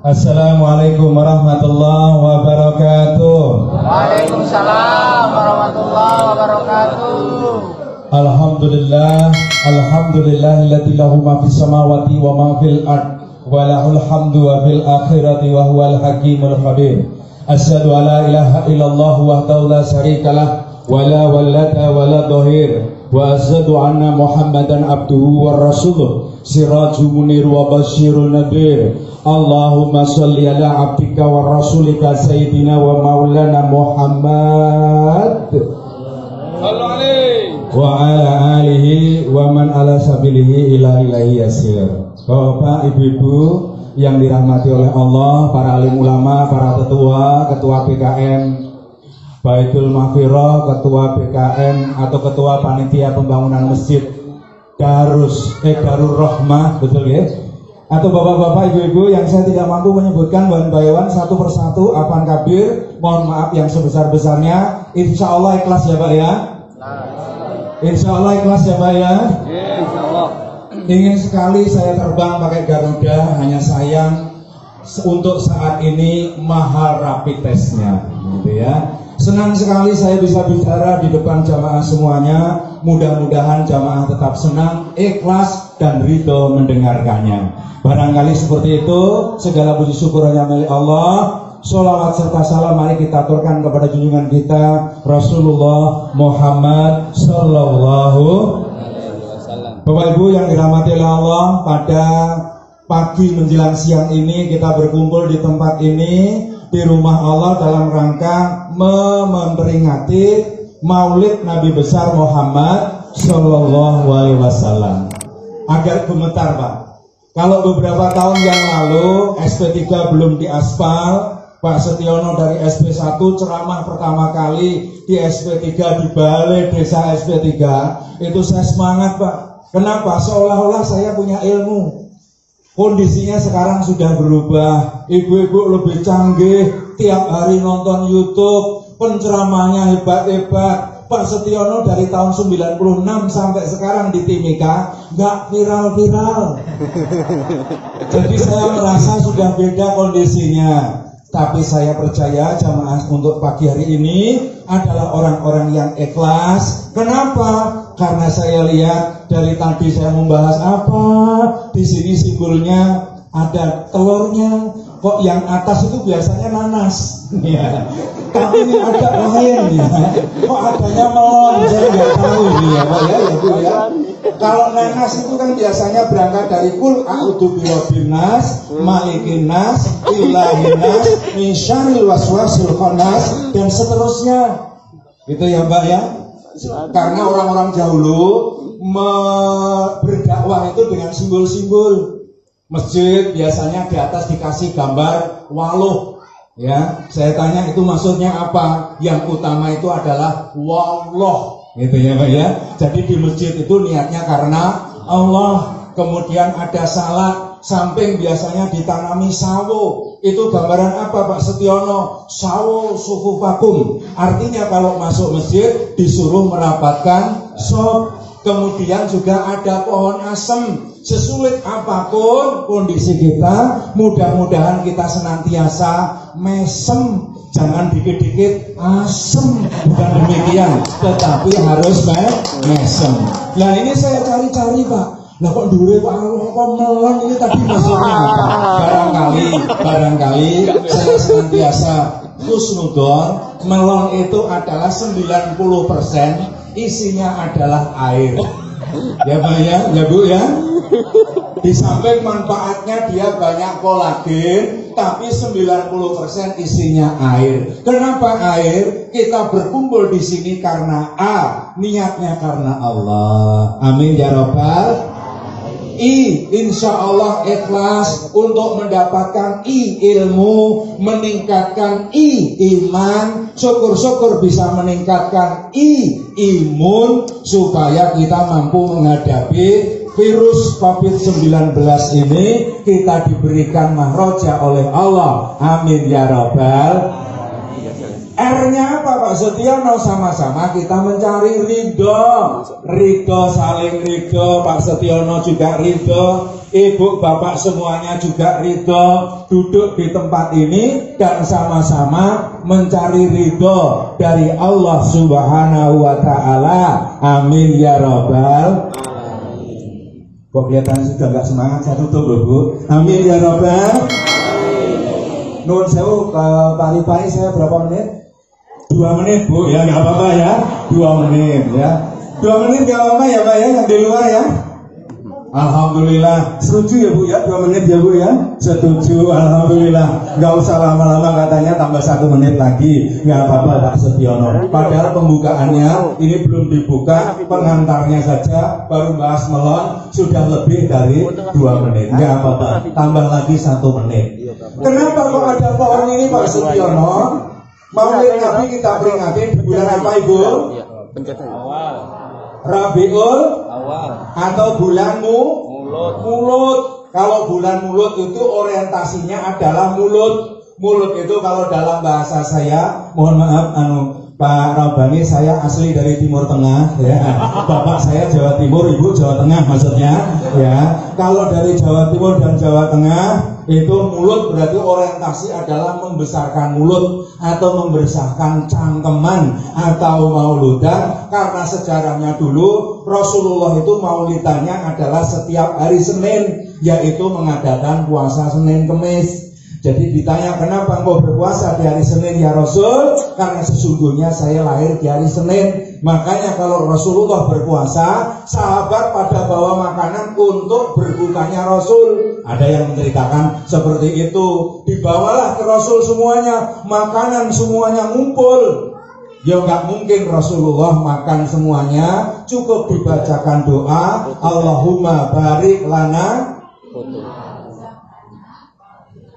Assalamualaikum warahmatullahi wabarakatuh. Waalaikumsalam warahmatullahi wabarakatuh. Alhamdulillah, alhamdulillahilladzi lahu ma fis samawati wa ma fil ard wa lahul hamdu wa fil akhirati wa huwal hakimul khabir. Asyhadu an la ilaha illallah wahdahu la syarikalah wa la walada wa la dhahir wa asyhadu anna Muhammadan abduhu wa rasuluh sirajul munir wa basyirun nadir. Allahumma sholli ala abdika wa rasulika sayyidina wa maulana Muhammad wa ala alihi wa man ala sabilihi ila ilahi yasir. Bapak, ibu-ibu yang dirahmati oleh Allah, para alim ulama, para ketua PKM Baitul Mahfirah, ketua PKM atau ketua panitia pembangunan masjid Darur Rahmah, betul ya? Atau bapak-bapak, ibu-ibu yang saya tidak mampu menyebutkan one by one satu persatu, Afwan Kabir, mohon maaf yang sebesar-besarnya. Insya Allah ikhlas ya Pak ya? Insya Allah ikhlas ya Pak ya? Insya Allah. Ingin sekali saya terbang pakai Garuda, hanya sayang untuk saat ini mahal rapid testnya, gitu ya. Senang sekali saya bisa bicara di depan jamaah semuanya. Mudah-mudahan jamaah tetap senang, ikhlas, dan ridho mendengarkannya. Barangkali seperti itu, segala puji syukur hanya milik Allah. Sholawat serta salam mari kita aturkan kepada junjungan kita Rasulullah Muhammad Sallallahu Alaihi Wasallam. Bapak Ibu yang dirahmati oleh Allah, pada pagi menjelang siang ini kita berkumpul di tempat ini, di rumah Allah dalam rangka memperingati Maulid Nabi besar Muhammad Sallallahu Alaihi Wasallam. Agak gemetar Pak. Kalau beberapa tahun yang lalu SP3 belum diaspal, Pak Setiono dari SP1 ceramah pertama kali di SP3 di Balai Desa SP3, itu saya semangat Pak. Kenapa? Seolah-olah saya punya ilmu. Kondisinya sekarang sudah berubah. Ibu-ibu lebih canggih, tiap hari nonton YouTube, penceramahnya hebat-hebat. Pak Setiono dari tahun 96 sampai sekarang di Timika nggak viral-viral. Jadi saya merasa sudah beda kondisinya. Tapi saya percaya jamaah untuk pagi hari ini adalah orang-orang yang ikhlas. Kenapa? Karena saya lihat dari tadi saya membahas apa, di sini simbolnya ada telurnya. Kok yang atas itu biasanya nanas, ya. Tapi ini ada lain, ya. Kok adanya melon, saya nggak tahu, ya, Pak ya, itu ya. Kalau nanas itu kan biasanya berangkat dari kul a'udzu birabbinas, malikinas, ilahinas, min syarril waswasil khannas, dan seterusnya. Itu ya Mbak ya. Karena orang-orang dahulu berdakwah itu dengan simbol-simbol. Masjid biasanya di atas dikasih gambar waluh, ya. Saya tanya itu maksudnya apa? Yang utama itu adalah wallah, gitu ya Pak ya. Jadi di masjid itu niatnya karena Allah. Kemudian ada salat, samping biasanya ditanami sawo. Itu gambaran apa Pak Setiono? Sawo sufufakum. Artinya kalau masuk masjid disuruh merapatkan shaf. Kemudian juga ada pohon asem. Sesulit apapun kondisi kita, mudah-mudahan kita senantiasa mesem, jangan dikit-dikit asem, bukan demikian, tetapi harus mesem. Nah ini saya cari-cari Pak. Lah kok dure Pak kok melon ini tadi maksudnya apa? Barangkali saya senantiasa husnudon, melon itu adalah 90% isinya adalah air. Ya Pak ya, ya Bu ya. Di samping manfaatnya dia banyak kolagen, tapi 90% isinya air. Kenapa air? Kita berkumpul di sini karena niatnya karena Allah. Amin ya Rabbal. Insya Allah ikhlas untuk mendapatkan ilmu, meningkatkan iman, syukur-syukur bisa meningkatkan imun supaya kita mampu menghadapi virus COVID-19 ini. Kita diberikan mahroja oleh Allah. Amin ya Rabbal. R-nya apa Pak Setiono? Sama-sama kita mencari ridho. Ridho, saling ridho. Pak Setiono juga ridho, ibu bapak semuanya juga ridho. Duduk di tempat ini dan sama-sama mencari ridho dari Allah Subhanahu wa ta'ala. Amin ya robbal. Kok kelihatan sudah nggak semangat? Saya tutup loh Bu. Amin ya robbal. Nuhun sewu, Pak Rifai, saya berapa menit? 2 menit Bu, ya nggak apa-apa ya. 2 menit ya. 2 menit nggak apa-apa ya Pak ya, yang di luar ya. Alhamdulillah, setuju ya Bu ya, 2 menit ya Bu ya. Setuju, alhamdulillah. Nggak usah lama-lama, katanya tambah 1 menit lagi. Nggak apa-apa Pak Setiono. Padahal pembukaannya ini belum dibuka, pengantarnya saja baru bahas melon sudah lebih dari 2 menit. Nggak apa-apa, tambah lagi 1 menit. Kenapa kok ada pohon ini Pak Setiono? Maulid Nabi kita peringati di bulan apa Ibu? Awal. Rabiul Awal. atau bulan Mulut. mulut. Kalau bulan mulut itu orientasinya adalah mulut. Mulut itu kalau dalam bahasa saya, mohon maaf Pak Rabbani, saya asli dari Timur Tengah ya. Bapak saya Jawa Timur, Ibu Jawa Tengah maksudnya ya. Kalau dari Jawa Timur dan Jawa Tengah itu mulut berarti orientasi adalah membesarkan mulut atau membesarkan cangkeman atau mauludan, karena sejarahnya dulu Rasulullah itu maulidannya adalah setiap hari Senin, yaitu mengadakan puasa Senin Kemis. Jadi ditanya kenapa engkau berpuasa di hari Senin ya Rasul? Karena sesungguhnya saya lahir di hari Senin. Makanya kalau Rasulullah berpuasa, sahabat pada bawa makanan untuk berbukanya Rasul. Ada yang menceritakan seperti itu. Dibawalah ke Rasul semuanya, makanan semuanya ngumpul. Ya nggak mungkin Rasulullah makan semuanya. Cukup dibacakan doa, Allahumma barik lana.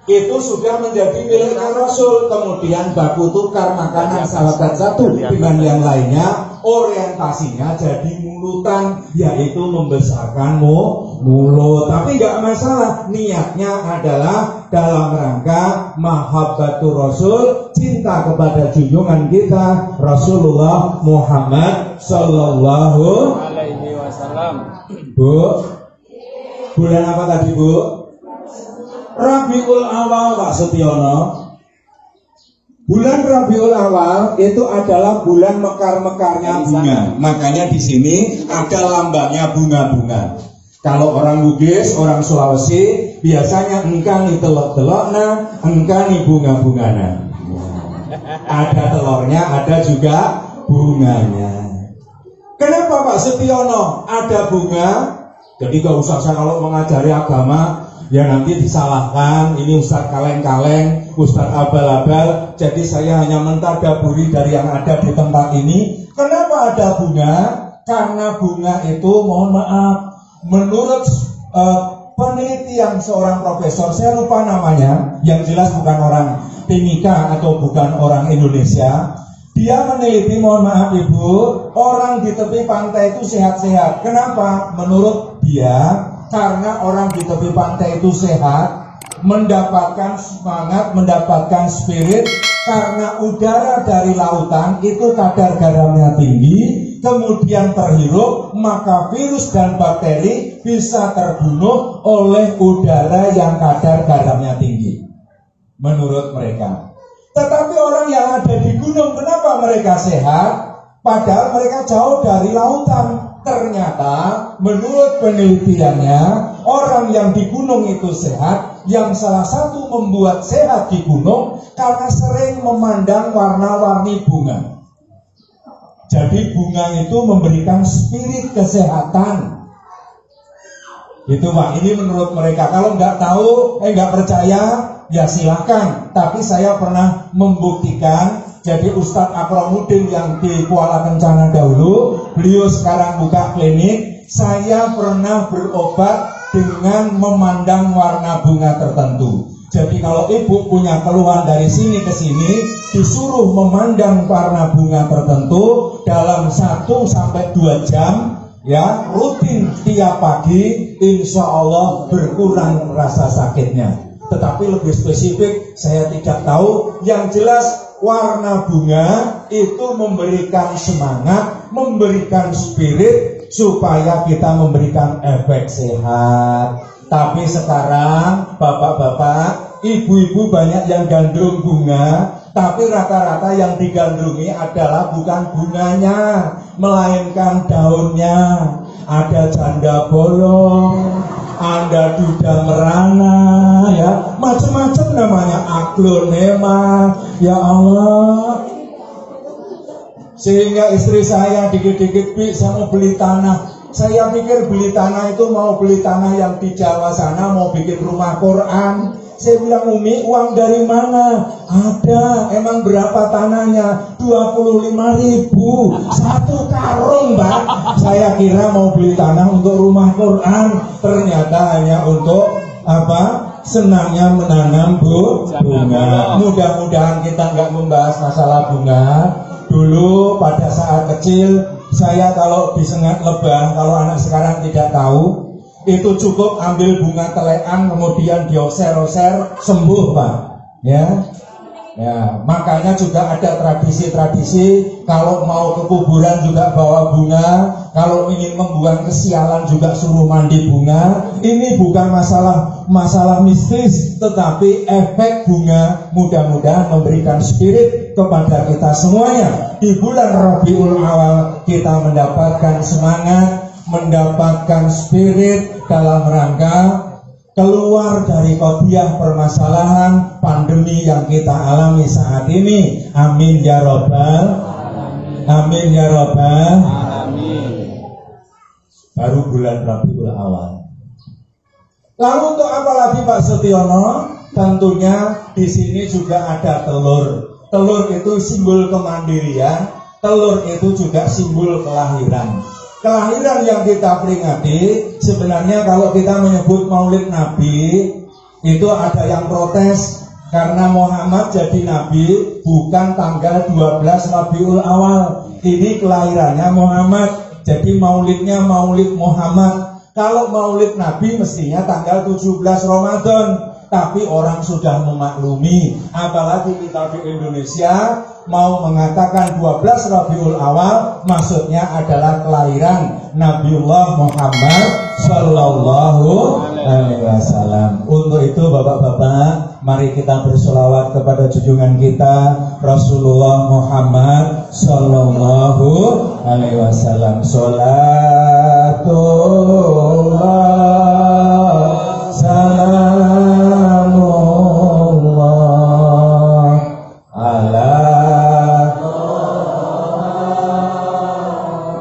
Itu sudah menjadi miliknya Rasul. Kemudian baku tukar makanan sahabat satu dengan yang lainnya, orientasinya jadi mulutan, yaitu membesarkan mulut. Tapi nggak masalah, niatnya adalah dalam rangka mahabbatur Rasul, cinta kepada junjungan kita Rasulullah Muhammad Sallallahu Alaihi Wasallam. Bu, bulan apa tadi Bu? Rabiul Awal Pak Setiono. Bulan Rabiul Awal itu adalah bulan mekar-mekarnya bunga. Makanya di sini ada lambangnya bunga-bunga. Kalau orang Bugis, orang Sulawesi biasanya engkani telok-telokna, engkani bunga-bungana. Ada telurnya, ada juga bunganya. Kenapa Pak Setiono ada bunga? Jadi gak usah saya kalau mengajari agama ya nanti disalahkan, ini Ustadz kaleng-kaleng, Ustadz abal-abal. Jadi saya hanya mentadaburi dari yang ada di tempat ini. Kenapa ada bunga? Karena bunga itu, mohon maaf, menurut penelitian seorang profesor, saya lupa namanya, yang jelas bukan orang Timika atau bukan orang Indonesia. Dia meneliti, mohon maaf Ibu, orang di tepi pantai itu sehat-sehat. Kenapa? Menurut dia, karena orang di tepi pantai itu sehat, mendapatkan semangat, mendapatkan spirit, karena udara dari lautan itu kadar garamnya tinggi, kemudian terhirup, maka virus dan bakteri bisa terbunuh oleh udara yang kadar garamnya tinggi. Menurut mereka. Tetapi orang yang ada di gunung, kenapa mereka sehat? Padahal mereka jauh dari lautan. Ternyata menurut penelitiannya, orang yang di gunung itu sehat. Yang salah satu membuat sehat di gunung karena sering memandang warna-warni bunga. Jadi bunga itu memberikan spirit kesehatan. Itu Pak, ini menurut mereka. Kalau nggak tahu, nggak percaya, ya silakan. Tapi saya pernah membuktikan. Jadi Ustadz Akromuddin yang di Kuala Kencana dahulu, beliau sekarang buka klinik. Saya pernah berobat dengan memandang warna bunga tertentu. Jadi kalau ibu punya keluhan dari sini ke sini, disuruh memandang warna bunga tertentu dalam 1-2 jam, ya rutin tiap pagi, insya Allah berkurang rasa sakitnya. Tetapi lebih spesifik saya tidak tahu. Yang jelas Warna bunga itu memberikan semangat, memberikan spirit supaya kita memberikan efek sehat. Tapi sekarang bapak-bapak, ibu-ibu banyak yang gandrung bunga, tapi rata-rata yang digandrungi adalah bukan bunganya, melainkan daunnya. Ada janda bolong, ada duda merana, ya macam-macam namanya, aglonema, ya Allah. Sehingga istri saya dikit-dikit, Bi, saya mau beli tanah. Saya pikir beli tanah itu mau beli tanah yang di Jawa sana, mau bikin rumah Quran. Saya bilang, Umi, uang dari mana? Ada, emang berapa tanahnya? 25.000, 1 karung, Mbak. Saya kira mau beli tanah untuk rumah Quran, ternyata hanya untuk apa? Senangnya menanam bunga. Mudah-mudahan kita nggak membahas masalah bunga. Dulu pada saat kecil, saya kalau disengat lebah, kalau anak sekarang tidak tahu, itu cukup ambil bunga telean kemudian dioser-oser sembuh, Pak. Ya, makanya juga ada tradisi-tradisi kalau mau ke kuburan juga bawa bunga, kalau ingin membuang kesialan juga suruh mandi bunga. Ini bukan masalah mistis, tetapi efek bunga mudah-mudahan memberikan spirit kepada kita semuanya. Di bulan Rabiul Awal kita mendapatkan semangat, mendapatkan spirit dalam rangka keluar dari qadhiyah permasalahan pandemi yang kita alami saat ini. Amin ya robbal alamin. Amin ya robbal alamin. Baru bulan Rabiul Awal. Lalu untuk apa lagi Pak Setiono? Tentunya di sini juga ada telur. Telur itu simbol kemandirian. Telur itu juga simbol kelahiran. Kelahiran yang kita peringati, sebenarnya kalau kita menyebut Maulid Nabi, itu ada yang protes karena Muhammad jadi Nabi bukan tanggal 12 Rabiul Awal. Ini kelahirannya Muhammad, jadi maulidnya Maulid Muhammad. Kalau Maulid Nabi mestinya tanggal 17 Ramadan. Tapi orang sudah memaklumi, apalagi kita di Indonesia mau mengatakan 12 Rabiul Awal, maksudnya adalah kelahiran Nabiullah Muhammad Sallallahu Alaihi Wasallam. Untuk itu Bapak-bapak, mari kita bersolawat kepada junjungan kita Rasulullah Muhammad Sallallahu Alaihi Wasallam. Sholatullah salamullah ala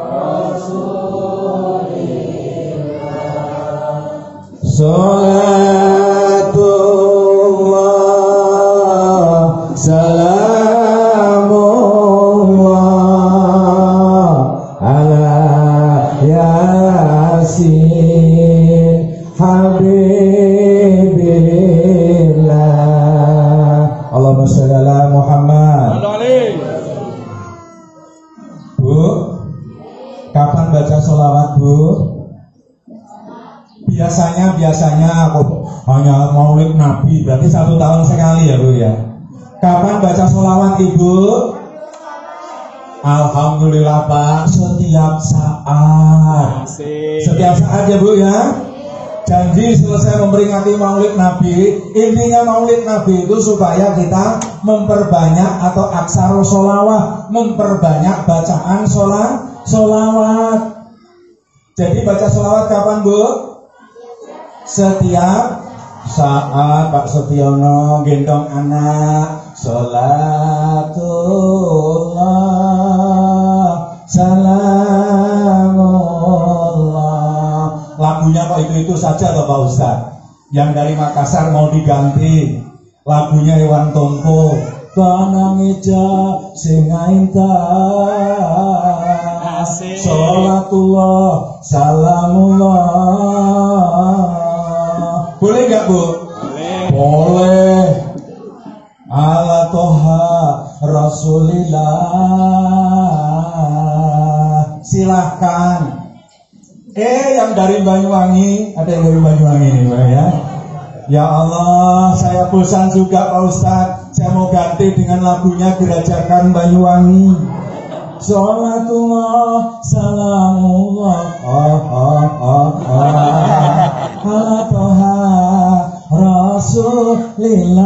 Rasulillah. Sholatullah salamullah ala Yasin Habibillah. Allahumma sholli ala Muhammad. Bu, kapan baca sholawat, Bu? Biasanya aku hanya Maulid Nabi, berarti 1 tahun sekali ya, Bu ya. Kapan baca sholawat, Ibu? Alhamdulillah Pak, setiap saat. Setiap saat ya Bu ya. Janji selesai memperingati Maulid Nabi. Intinya Maulid Nabi itu supaya kita memperbanyak atau aksara sholawat, memperbanyak bacaan sholawat. Jadi baca sholawat kapan Bu? Setiap saat. Pak Setiono gendong anak. Sholatullah salamullah. Lagunya kok itu saja toh Pak Ustaz? Yang dari Makassar mau diganti. Lagunya Iwan Tompo. Tanang ija singainta. Sholatullah salamullah. Boleh nggak Bu? Boleh. Ala toha Rasulillah. Silahkan. Yang dari Banyuwangi, ada yang dari Banyuwangi nih, ya. Ya Allah, saya bosan juga Pak Ustadz. Saya mau ganti dengan lagunya Gerajakan Banyuwangi. Sholatullah, salamullah, ala toha Rasulillah.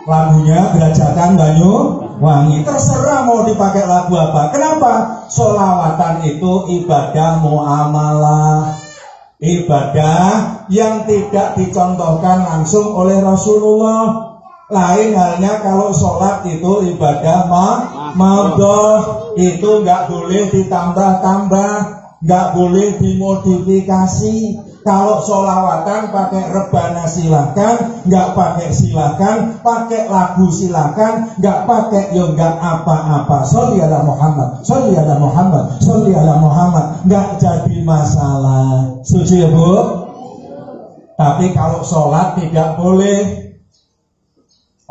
Lagunya Gerajakan Banyuwangi. Terserah mau dipakai lagu apa. Kenapa? Sholawatan itu ibadah muamalah, ibadah yang tidak dicontohkan langsung oleh Rasulullah. Lain halnya kalau sholat itu ibadah madhoh, itu nggak boleh ditambah-tambah, nggak boleh dimodifikasi. Kalau sholawatan pakai rebana silakan, nggak pakai silakan, pakai lagu silakan, nggak pakai ya nggak apa-apa. Sholli ala Muhammad, sholli ala Muhammad, sholli ala Muhammad, nggak jadi masalah. Setuju ya Bu? Tapi kalau sholat tidak boleh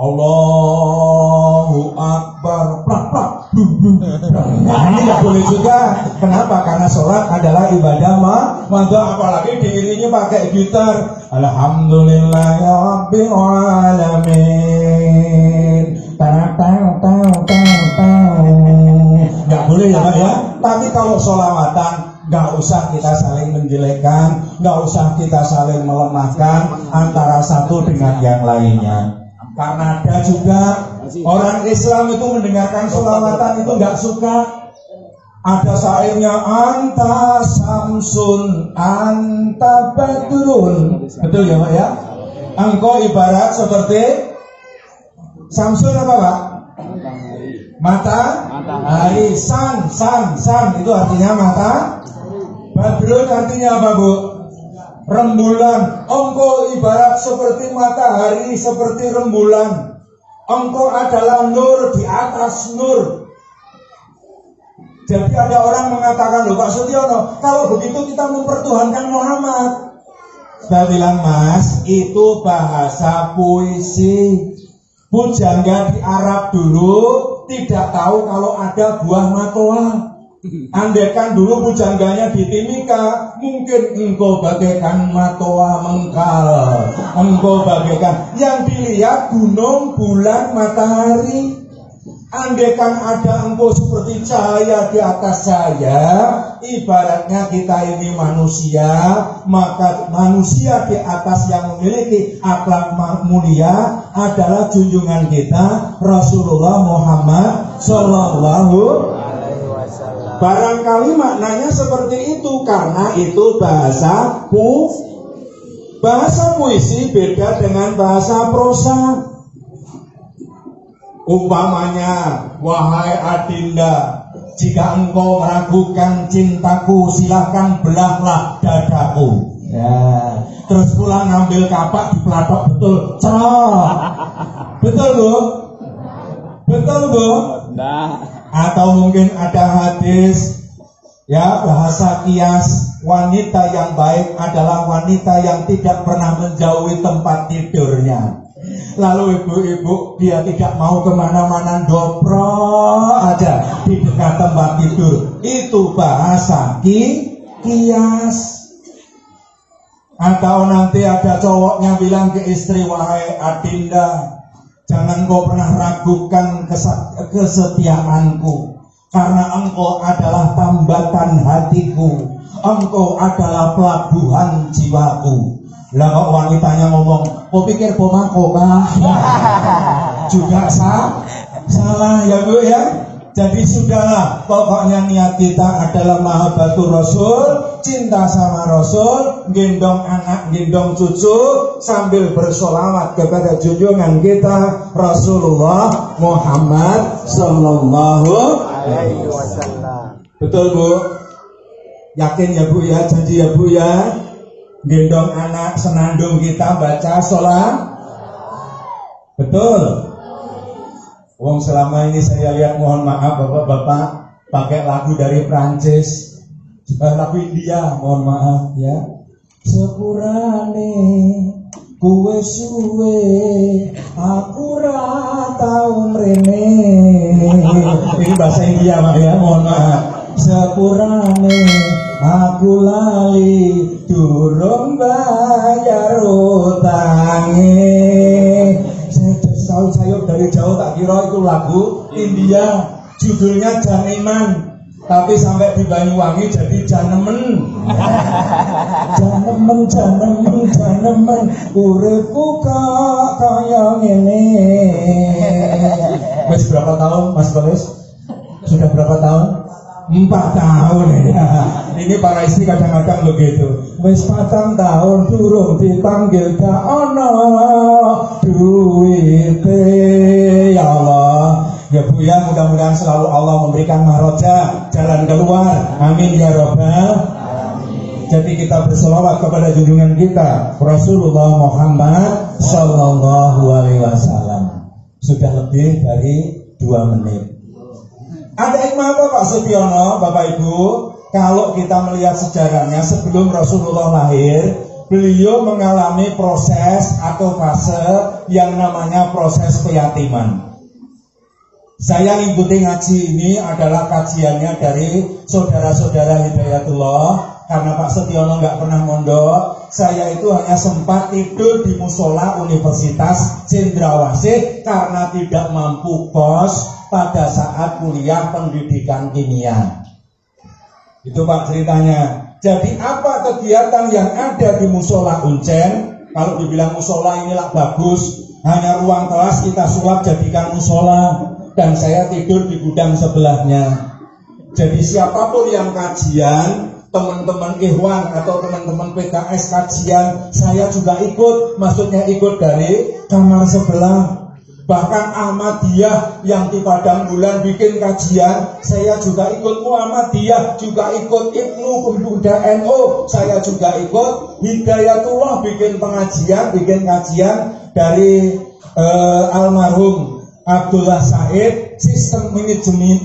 Allahu Akbar, plak plak, nah, ini nggak boleh juga. Kenapa? Karena sholat adalah ibadah madhoh, apalagi diiringi pakai gitar. Alhamdulillahirabbil alamin. Nggak boleh ya Pak ya. Tapi kalau sholawatan nggak usah kita saling menjelekkan, nggak usah kita saling melemahkan antara satu dengan yang lainnya. Karena ada juga orang Islam itu mendengarkan sholawatan itu nggak suka. Ada syairnya, anta samsun, anta badrun. Betul ya Pak ya? Engkau ibarat seperti samsun apa Pak? Matahari. San itu artinya mata. Badrun artinya apa Bu? Rembulan. Engkau ibarat seperti matahari, seperti rembulan. Engkau adalah nur di atas nur. Jadi ada orang mengatakan, loh Pak Sutyono, kalau begitu kita mempertuhankan Muhammad. Saya bilang, Mas, itu bahasa puisi. Pujangga di Arab dulu tidak tahu kalau ada buah matoa. Andaikan dulu pujangganya di Timika, mungkin engkau bagaikan matoa mengkal, engkau bagaikan yang dilihat gunung, bulan, matahari. Andaikan ada engkau seperti cahaya di atas saya, ibaratnya kita ini manusia, maka manusia di atas yang memiliki akhlak mulia adalah junjungan kita Rasulullah Muhammad Sallallahu. Barangkali maknanya seperti itu karena itu bahasa puisi beda dengan bahasa prosa. Umpamanya, wahai Adinda, jika engkau meragukan cintaku, silahkan belahlah dadaku. Ya, terus pulang ngambil kapak dipelatok betul, cerot. Betul Bu? Betul Bu? Nah. Atau mungkin ada hadis, ya bahasa kias, wanita yang baik adalah wanita yang tidak pernah menjauhi tempat tidurnya. Lalu ibu-ibu dia tidak mau kemana-mana, dobro aja di dekat tempat tidur. Itu bahasa kias. Atau nanti ada cowoknya bilang ke istri, wahai Adinda, jangan kau pernah ragukan kesetiaanku, karena engkau adalah tambatan hatiku, engkau adalah pelabuhan jiwaku. Lah kok wanitanya ngomong, kau pikir pomako kah? Juga salah ya Bu ya. Jadi sudahlah, pokoknya niat kita adalah mahabbatur Rasul, cinta sama Rasul, gendong anak, gendong cucu, sambil bersolawat kepada junjungan kita Rasulullah Muhammad Sallallahu Alaihi Wasallam. Betul Bu? Yakin ya Bu ya? Janji ya Bu ya? Gendong anak, senandung kita baca sholat. Betul. Wong selama ini saya lihat, mohon maaf bapak-bapak, pakai lagu dari Prancis, lagu India, mohon maaf ya. Sepurane kuwe suwe aku ra tau mrene. Ini bahasa India Mak ya, mohon maaf. Sepurane aku lali durung bayar utange. Sayup dari jauh tak kira itu lagu India, judulnya Janeman, tapi sampai di Banyuwangi jadi Janemen. Janemen, uripku kok kaya ngene. Wis berapa tahun Mas Kolis? Sudah berapa tahun? 4 tahun ya. Ini para istri kadang-kadang begitu. Wis 4 tahun durung dipanggil gak ono duwite. Ya Allah. Ya Bu ya, mudah-mudahan selalu Allah memberikan mahroja, jalan keluar. Amin ya Rabbal. Jadi kita berselawat kepada junjungan kita Rasulullah Muhammad Sallallahu Alaihi Wasallam. Sudah lebih dari 2 menit. Ada hikmah apa Pak Sutyono, Bapak Ibu? Kalau kita melihat sejarahnya, sebelum Rasulullah lahir, beliau mengalami proses atau fase yang namanya proses keyatiman. Saya ngikuti ngaji ini adalah kajiannya dari saudara-saudara Hidayatullah. Karena Pak Sutyono nggak pernah mondok, saya itu hanya sempat tidur di musola Universitas Cendrawasih karena tidak mampu kos pada saat kuliah pendidikan kimia. Itu Pak ceritanya. Jadi apa kegiatan yang ada di musola Uncen? Kalau dibilang musola inilah bagus, hanya ruang kelas kita sulap jadikan musola, dan saya tidur di gudang sebelahnya. Jadi siapapun yang kajian, teman-teman Ikhwan atau teman-teman PKS kajian, saya juga ikut, maksudnya ikut dari kamar sebelah. Bahkan Ahmadiyah yang di Padang Bulan bikin kajian, saya juga ikut. Muhammadiyah juga ikut. Ibnu Pemuda NU saya juga ikut. Hidayatullah bikin pengajian, bikin kajian dari almarhum Abdullah Said, sistem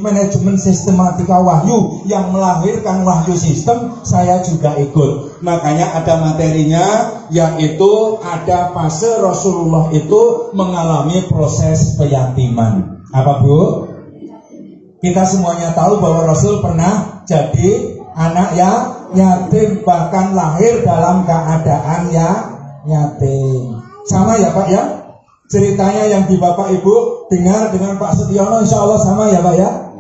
manajemen sistematika wahyu yang melahirkan wahyu sistem, saya juga ikut. Makanya ada materinya, yaitu ada fase Rasulullah itu mengalami proses keyatiman. Apa Bu? Kita semuanya tahu bahwa Rasul pernah jadi anak yatim, bahkan lahir dalam keadaan yatim. Sama ya Pak ya? Ceritanya yang di Bapak Ibu dengar dengan Pak Sutyono, insya Allah sama ya Pak ya?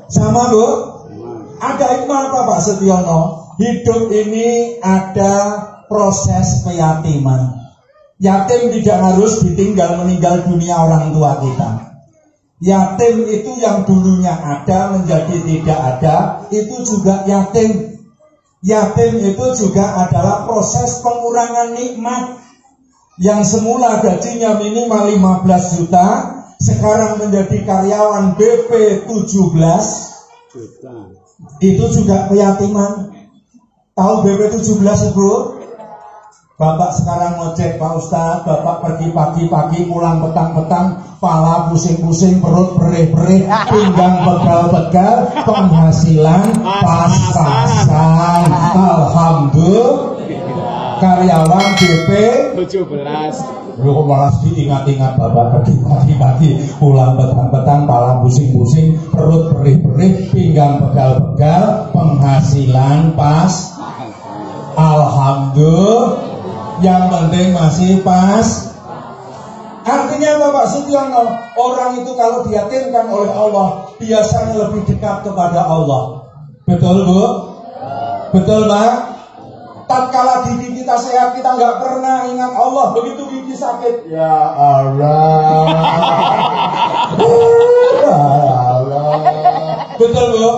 Sama Bu? Ada hikmah apa Pak Sutyono? Hidup ini ada proses keyatiman. Yatim tidak harus ditinggal meninggal dunia orang tua kita. Yatim itu yang dulunya ada menjadi tidak ada, itu juga yatim. Yatim itu juga adalah proses pengurangan nikmat. Yang semula gajinya minimal 15 juta, sekarang menjadi karyawan BP 17 juta. Itu juga keyatiman. Tahu BP 17 Bu? Bapak sekarang ngojek Pak Ustadz, Bapak pergi pagi-pagi, pulang petang-petang, pala pusing-pusing, perut perih-perih, pinggang pegal-pegal, penghasilan pas-pasan. Alhamdulillah. Karyawan BP 17. Lu malah diingat-ingat Bapak pergi pagi-pagi, pulang petang-petang, pala pusing-pusing, perut perih-perih, pinggang pegal-pegal, penghasilan pas. Alhamdulillah. Yang penting masih pas. Artinya Bapak Sutyono, orang itu kalau diyakinkan oleh Allah, biasanya lebih dekat kepada Allah. Betul Bu? Betul Pak? Tatkala gigi kita sehat, kita nggak pernah ingat Allah. Begitu gigi sakit, ya Allah. Ya Allah. Betul Bu?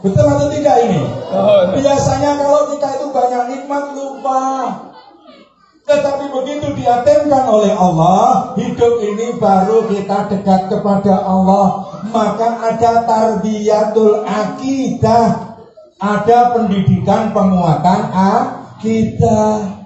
Betul atau tidak ini? Biasanya kalau kita itu banyak nikmat lupa. Tetapi begitu diyakinkan oleh Allah, hidup ini baru kita dekat kepada Allah. Maka ada tarbiyatul akidah. Ada pendidikan penguatan akidah.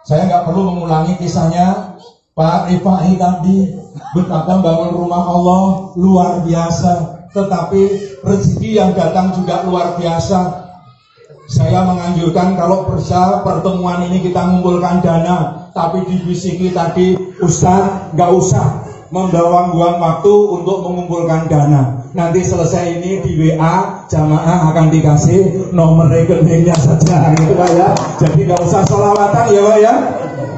Saya nggak perlu mengulangi kisahnya Pak Rifai tadi, betapa bangun rumah Allah luar biasa, tetapi rezeki yang datang juga luar biasa. Saya menganjurkan kalau pertemuan ini kita mengumpulkan dana, tapi dibisiki tadi, Ustaz nggak usah, membuang waktu untuk mengumpulkan dana. Nanti selesai ini di WA jamaah akan dikasih nomor rekeningnya saja gitu Pak ya. Jadi nggak usah sholawatan ya Pak ya.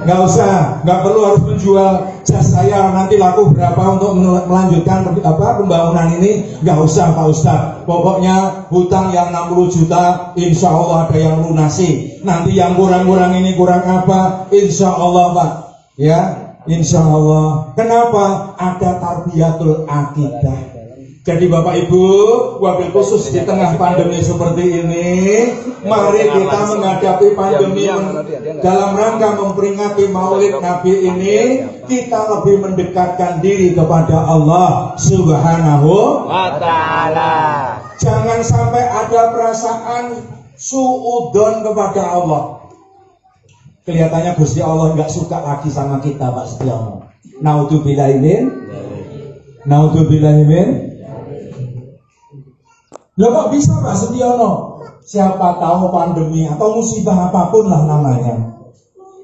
Nggak usah, nggak perlu harus menjual jas saya nanti laku berapa untuk melanjutkan pembangunan ini. Nggak usah Pak Ustadz. Pokoknya hutang yang 60 juta insya Allah ada yang lunasi. Nanti yang kurang-kurang ini kurang apa, insya Allah Pak ya. Insya Allah. Kenapa? Ada tarbiyatul akidah. Jadi Bapak Ibu, wabil khusus di tengah pandemi seperti ini, mari kita menghadapi pandemi dalam rangka memperingati Maulid Nabi ini, kita lebih mendekatkan diri kepada Allah Subhanahu wa Ta'ala. Jangan sampai ada perasaan suudzon kepada Allah. Kelihatannya Gusti Allah nggak suka lagi sama kita Pak Setiono. Naudzubillahimin. Loh kok bisa Pak Setiono? Siapa tahu pandemi atau musibah apapun lah namanya,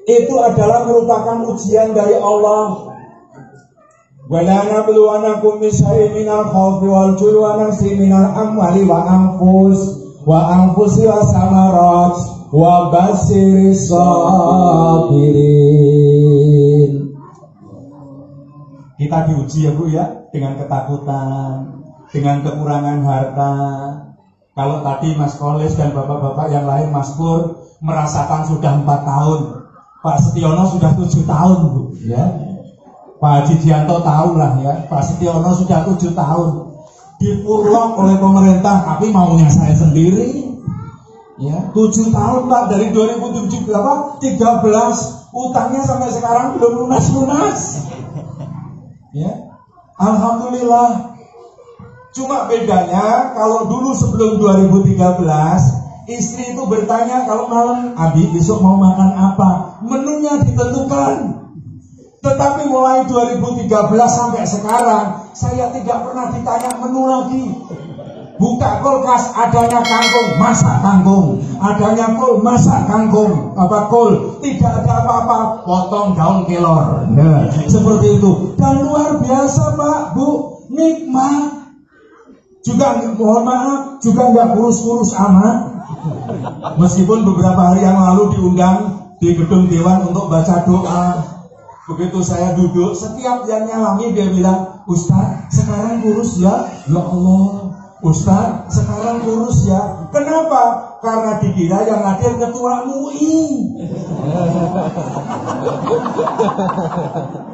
itu adalah merupakan ujian dari Allah. Wala nabluwanakum bisyai'in minal khawfi wal ju'i wa naqsin minal amwali wa anfusi wa samarat wa basiris sabirin. Kita diuji ya Bu ya, dengan ketakutan, dengan kekurangan harta. Kalau tadi Mas Kolis dan bapak-bapak yang lain Mas Pur merasakan sudah 4 tahun, Pak Setiono sudah 7 tahun Bu ya. Pak Haji Dianto tahu lah ya, Pak Setiono sudah 7 tahun dipurlok oleh pemerintah, tapi maunya saya sendiri. Ya, 7 tahun Pak, dari 2013 utangnya sampai sekarang belum lunas-lunas. Ya, alhamdulillah. Cuma bedanya kalau dulu sebelum 2013, istri itu bertanya kalau malam, Abi besok mau makan apa? Menunya ditentukan. Tetapi mulai 2013 sampai sekarang, saya tidak pernah ditanya menu lagi. Buka kulkas, adanya kangkung, masak kangkung. Adanya kol, masak kangkung. Kol, tidak ada apa-apa, potong daun kelor. Nah, seperti itu. Dan luar biasa Pak, Bu, nikmat. Juga mohon maaf, juga nggak kurus-kurus amat. Meskipun beberapa hari yang lalu diundang di gedung Dewan untuk baca doa. Begitu saya duduk, setiap yang nyalami dia bilang, Ustaz, sekarang kurus ya? Ya Allah. Ustaz, sekarang kurus ya. Kenapa? Karena dikira yang hadir ketua MUI.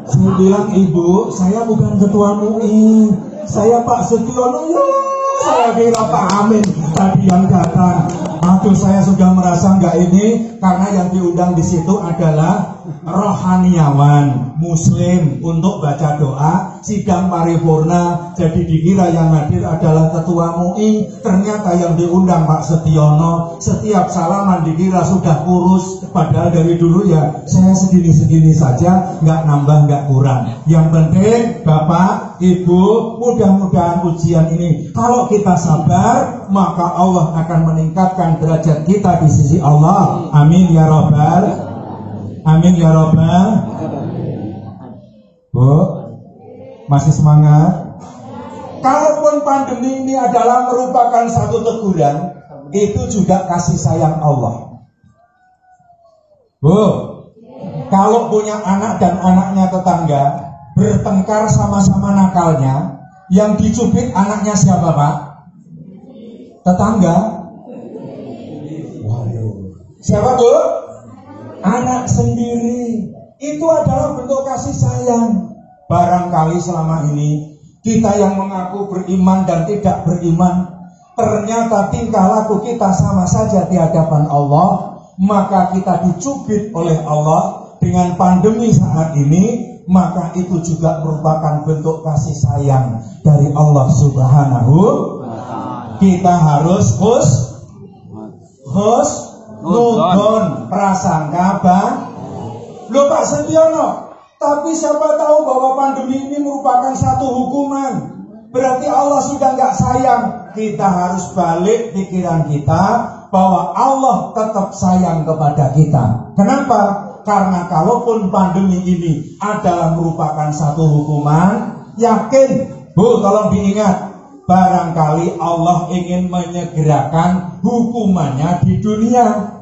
Saya bilang, Ibu, saya bukan ketua MUI, saya Pak Setiono. Ya, saya kira Pak Amin tadi yang datang. Aduh, saya sudah merasa enggak ini, karena yang diundang di situ adalah rohaniawan Muslim untuk baca doa sidang paripurna. Jadi dikira yang hadir adalah ketua MUI, ternyata yang diundang Pak Setiono. Setiap salaman dikira sudah kurus, padahal dari dulu ya saya segini-segini saja, nggak nambah nggak kurang. Yang penting Bapak Ibu, mudah-mudahan ujian ini kalau kita sabar, maka Allah akan meningkatkan derajat kita di sisi Allah. Amin ya Rabbal. Amin ya Rabbal. Bu, masih semangat? Kalaupun pandemi ini adalah merupakan satu teguran, itu juga kasih sayang Allah. Bu, kalau punya anak dan anaknya tetangga bertengkar sama-sama nakalnya, yang dicubit anaknya siapa Pak? Tetangga. Waduh. Siapa Bu? Anak sendiri. Itu adalah bentuk kasih sayang. Barangkali selama ini kita yang mengaku beriman dan tidak beriman, ternyata tingkah laku kita sama saja di hadapan Allah, maka kita dicubit oleh Allah dengan pandemi saat ini, maka itu juga merupakan bentuk kasih sayang dari Allah Subhanahu. Kita harus husnudon, prasangka baik. Loh Pak Setiono, tapi siapa tahu bahwa pandemi ini merupakan satu hukuman. Berarti Allah sudah nggak sayang. Kita harus balik pikiran kita bahwa Allah tetap sayang kepada kita. Kenapa? Karena kalaupun pandemi ini adalah merupakan satu hukuman, yakin, Bu, tolong diingat, barangkali Allah ingin menyegerakan hukumannya di dunia.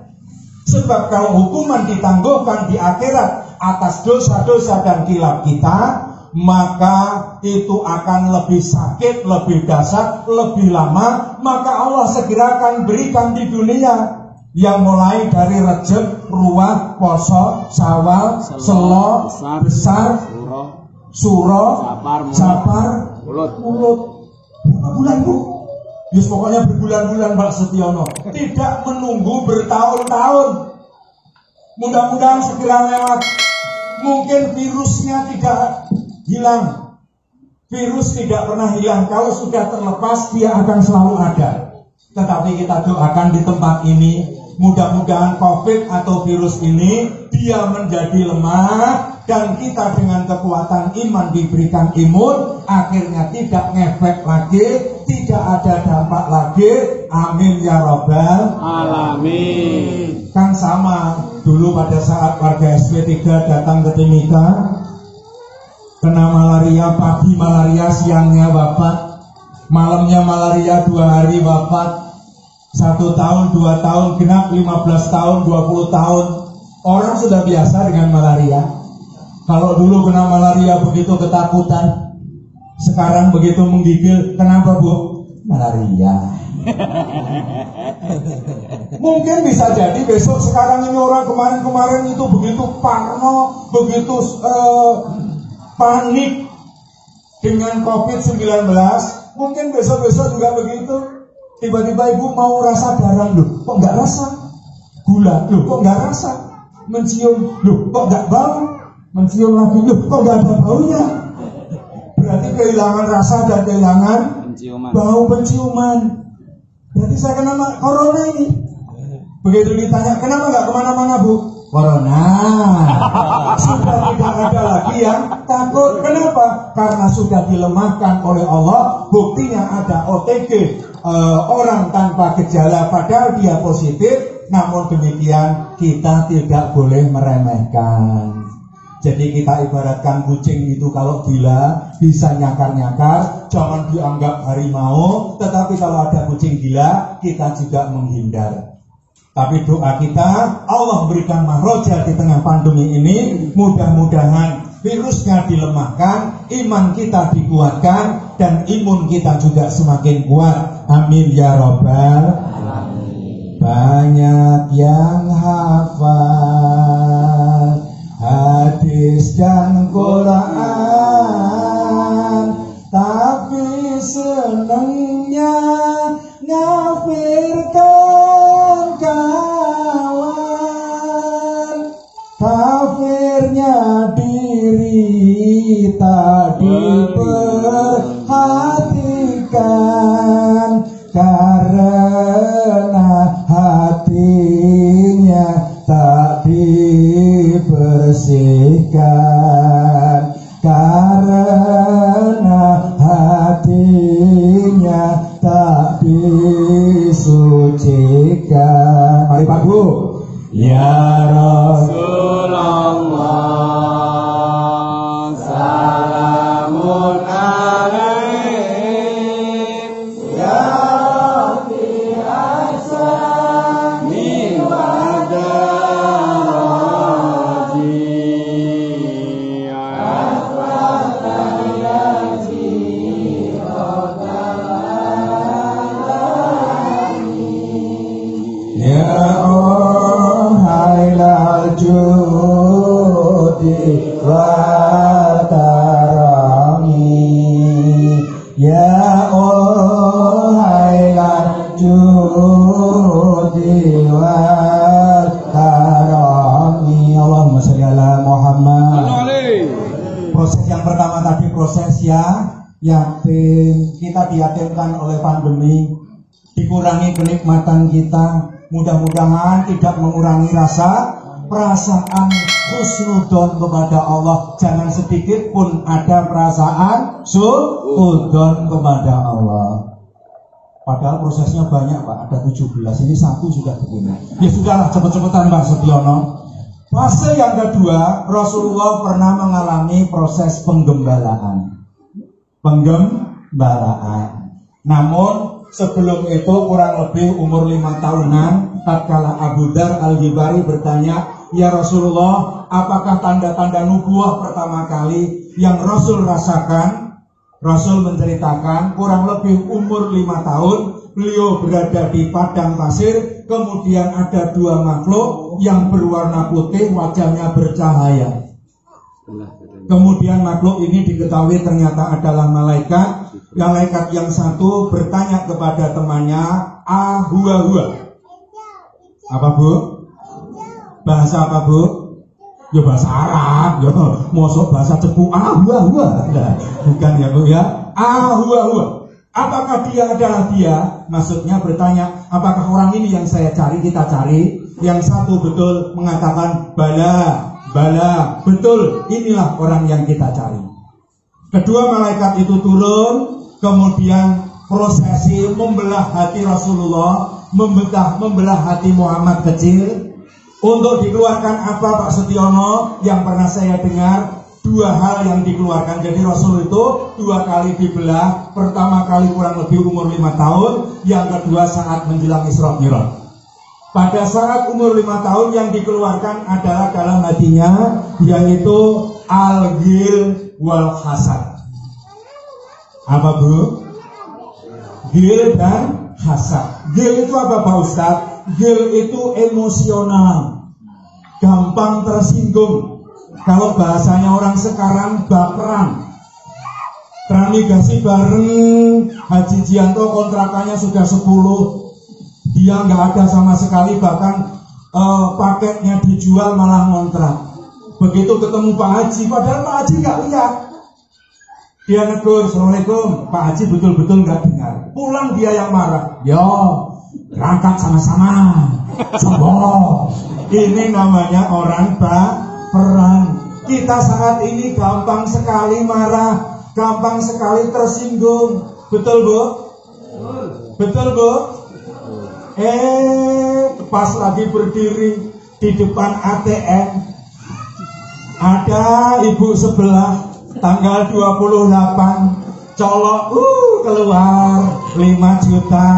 Sebab kalau hukuman ditangguhkan di akhirat atas dosa-dosa dan kilap kita, maka itu akan lebih sakit, lebih dahsyat, lebih lama. Maka Allah segera akan berikan di dunia, yang mulai dari Rejab, Ruwah, Poso, Syawal, Selo, Besar, Suro, Sapar, Mulut. Berapa bulan, Bu? Yes, pokoknya berbulan-bulan, Pak Setiono. Tidak menunggu bertahun-tahun. Mudah-mudahan segera lewat. Mungkin virusnya tidak hilang. Virus tidak pernah hilang. Kalau sudah terlepas, dia akan selalu ada. Tetapi kita doakan di tempat ini, mudah-mudahan COVID atau virus ini dia menjadi lemah, dan kita dengan kekuatan iman diberikan imun, akhirnya tidak ngefek lagi, tidak ada dampak lagi. Amin ya robbal Alamin. Kan sama dulu pada saat warga SP3 datang ke Timika, kena malaria, pagi malaria, siangnya wafat, malamnya malaria 2 hari wafat. 1 tahun, 2 tahun, genap 15 tahun, 20 tahun. Orang sudah biasa dengan malaria. Kalau dulu kena malaria begitu ketakutan, sekarang begitu menggigil. Kenapa, Bu? Malaria. Mungkin bisa jadi besok, sekarang ini orang kemarin itu begitu parno, begitu panik dengan COVID-19. Mungkin besok-besok juga begitu. Tiba-tiba ibu mau rasa darah, loh kok nggak rasa? Gula, loh kok nggak rasa? Mencium, loh kok nggak bau? Mencium lagi, loh kok nggak ada baunya? Berarti kehilangan rasa dan kehilangan bau penciuman. Berarti saya kena corona ini. Begitu ditanya, kenapa nggak kemana-mana, Bu? Corona. Sudah tidak ada lagi yang takut. Kenapa? Karena sudah dilemahkan oleh Allah. Buktinya ada OTG, orang tanpa gejala padahal dia positif. Namun demikian kita tidak boleh meremehkan. Jadi kita ibaratkan kucing itu kalau gila bisa nyakar-nyakar, jangan dianggap harimau. Tetapi kalau ada kucing gila, kita juga menghindar. Tapi doa kita, Allah berikan mahroja di tengah pandemi ini. Mudah-mudahan virusnya dilemahkan, iman kita dikuatkan, dan imun kita juga semakin kuat. Amin ya robbal alamin. Banyak yang hafal hadis dan Quran, tapi senangnya ngafirkan kawan. Kafirnya diri tak diperhatikan, karena hatinya tak dibersihkan, karena hatinya tak disucikan. Mari Pak Bu. Ya Rasulullah, salamun alaik, ya Rabbi asani wa daraji, ya judi wa tarami, ya ohailan judi wa tarami. Allahumma sholli ala Muhammad. Proses yang pertama tadi proses yatim. Kita diyatimkan oleh pandemi, dikurangi kenikmatan kita. Mudah-mudahan tidak mengurangi perasaan husnudon kepada Allah. Jangan sedikit pun ada perasaan suudon kepada Allah. Padahal prosesnya banyak Pak, ada 17. Ini satu sudah begini. Ya sudahlah, cepet-cepetan Pak Setiono. Fase yang kedua, Rasulullah pernah mengalami proses penggembalaan. Namun sebelum itu kurang lebih umur 5 tahunan, tatkala Abu Dar Al-Ghifari bertanya, "Ya Rasulullah, apakah tanda-tanda nubuah pertama kali yang Rasul rasakan?" Rasul menceritakan kurang lebih umur 5 tahun, beliau berada di padang pasir, kemudian ada 2 makhluk yang berwarna putih, wajahnya bercahaya. Kemudian makhluk ini diketahui ternyata adalah malaikat. Malaikat yang satu bertanya kepada temannya, "Ahua-hua." Apa Bu? Bahasa apa Bu? Ya bahasa Arab, ya mosok bahasa Cepu. Ahua-hua. Nah, bukan ya Bu ya. Ahua-hua. Apakah dia adalah dia? Maksudnya bertanya, apakah orang ini yang saya cari, kita cari? Yang satu betul mengatakan, bala, betul, inilah orang yang kita cari. Kedua malaikat itu turun, kemudian prosesi membelah hati Rasulullah, membelah hati Muhammad kecil. Untuk dikeluarkan apa Pak Setiono? Yang pernah saya dengar, 2 hal yang dikeluarkan. Jadi Rasul itu 2 kali dibelah. Pertama kali kurang lebih umur 5 tahun, yang kedua saat menjelang Isra Mi'raj. Pada saat umur 5 tahun yang dikeluarkan adalah dalam hatinya, yaitu al-ghil wal hasad. Apa Bu? Ghil dan hasad. Ghil itu apa Pak Ustadz? Ghil itu emosional, gampang tersinggung. Kalau bahasanya orang sekarang, baperan. Transmigrasi bareng Haji Jianto kontrakannya sudah 10, dia nggak ada sama sekali, bahkan paketnya dijual malah ngontrak. Begitu ketemu Pak Haji, padahal Pak Haji nggak lihat, dia negur, "Assalamualaikum." Pak Haji betul-betul nggak dengar. Pulang dia yang marah, "Yo, berangkat sama-sama, sombong." Ini namanya orang baperan. Kita saat ini gampang sekali marah, gampang sekali tersinggung. Betul Bu? Betul Bu? Pas lagi berdiri di depan ATM, ada ibu sebelah tanggal 28 colok keluar 5 juta,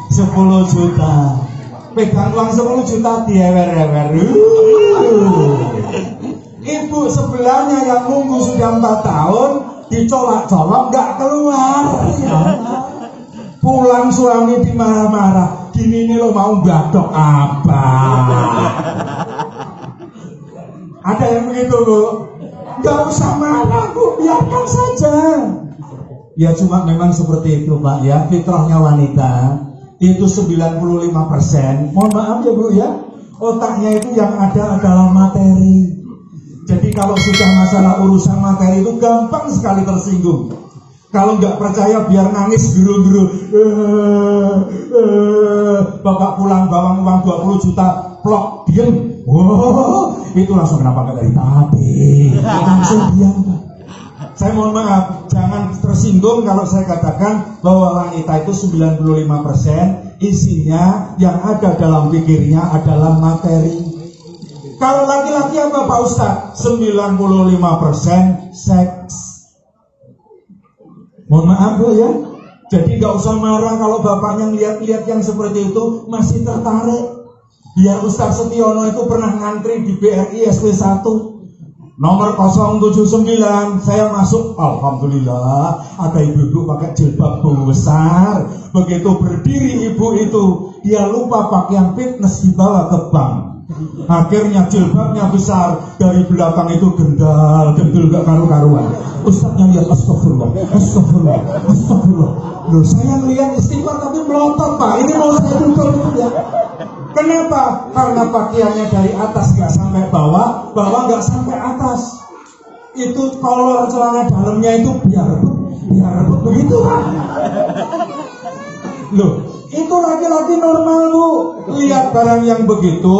10 juta, pegang uang 10 juta diewer-ewer. Ibu sebelahnya yang nunggu sudah 4 tahun dicolak-colok nggak keluar. Pulang suami dimarah-marah, "Gini nih lo mau gadok apa?" Ada yang begitu Bu? Gak usah marah Bu, biarkan saja. Ya cuma memang seperti itu Pak ya, fitrahnya wanita itu 95%. Mohon maaf ya Bu ya, otaknya itu yang ada adalah materi. Jadi kalau sudah masalah urusan materi itu gampang sekali tersinggung. Kalau nggak percaya biar nangis geru-geru. Bapak pulang bawa uang 20 juta, plok, diem. Wow, itu langsung kenapa nggak dari tadi? Langsung diam. Saya mohon maaf, jangan tersinggung kalau saya katakan bahwa wanita itu 95% isinya yang ada dalam pikirnya adalah materi. Kalau laki-laki apa Pak Ustadz? 95% seks. Mohon maaf Bu ya. Jadi gak usah marah kalau bapaknya lihat-lihat yang seperti itu masih tertarik. Biar Ustadz Setiono itu pernah ngantri di BRI SP1 nomor 079. Saya masuk, alhamdulillah ada ibu-ibu pakai jilbab besar. Begitu berdiri ibu itu, dia lupa pakaian fitness dibawa ke bank. Akhirnya jilbabnya besar, dari belakang itu gendal gak karu-karuan. Ustadznya lihat, astagfirullah. Loh, saya lihat istighfar tapi melotot Pak. Ini mau saya tutup ya. Kenapa? Karena pakaiannya dari atas gak sampai bawah, bawah gak sampai atas. Itu kolor celana dalamnya itu biar rebut begitu Pak. Loh, itu laki-laki normal Bu. Lihat barang yang begitu.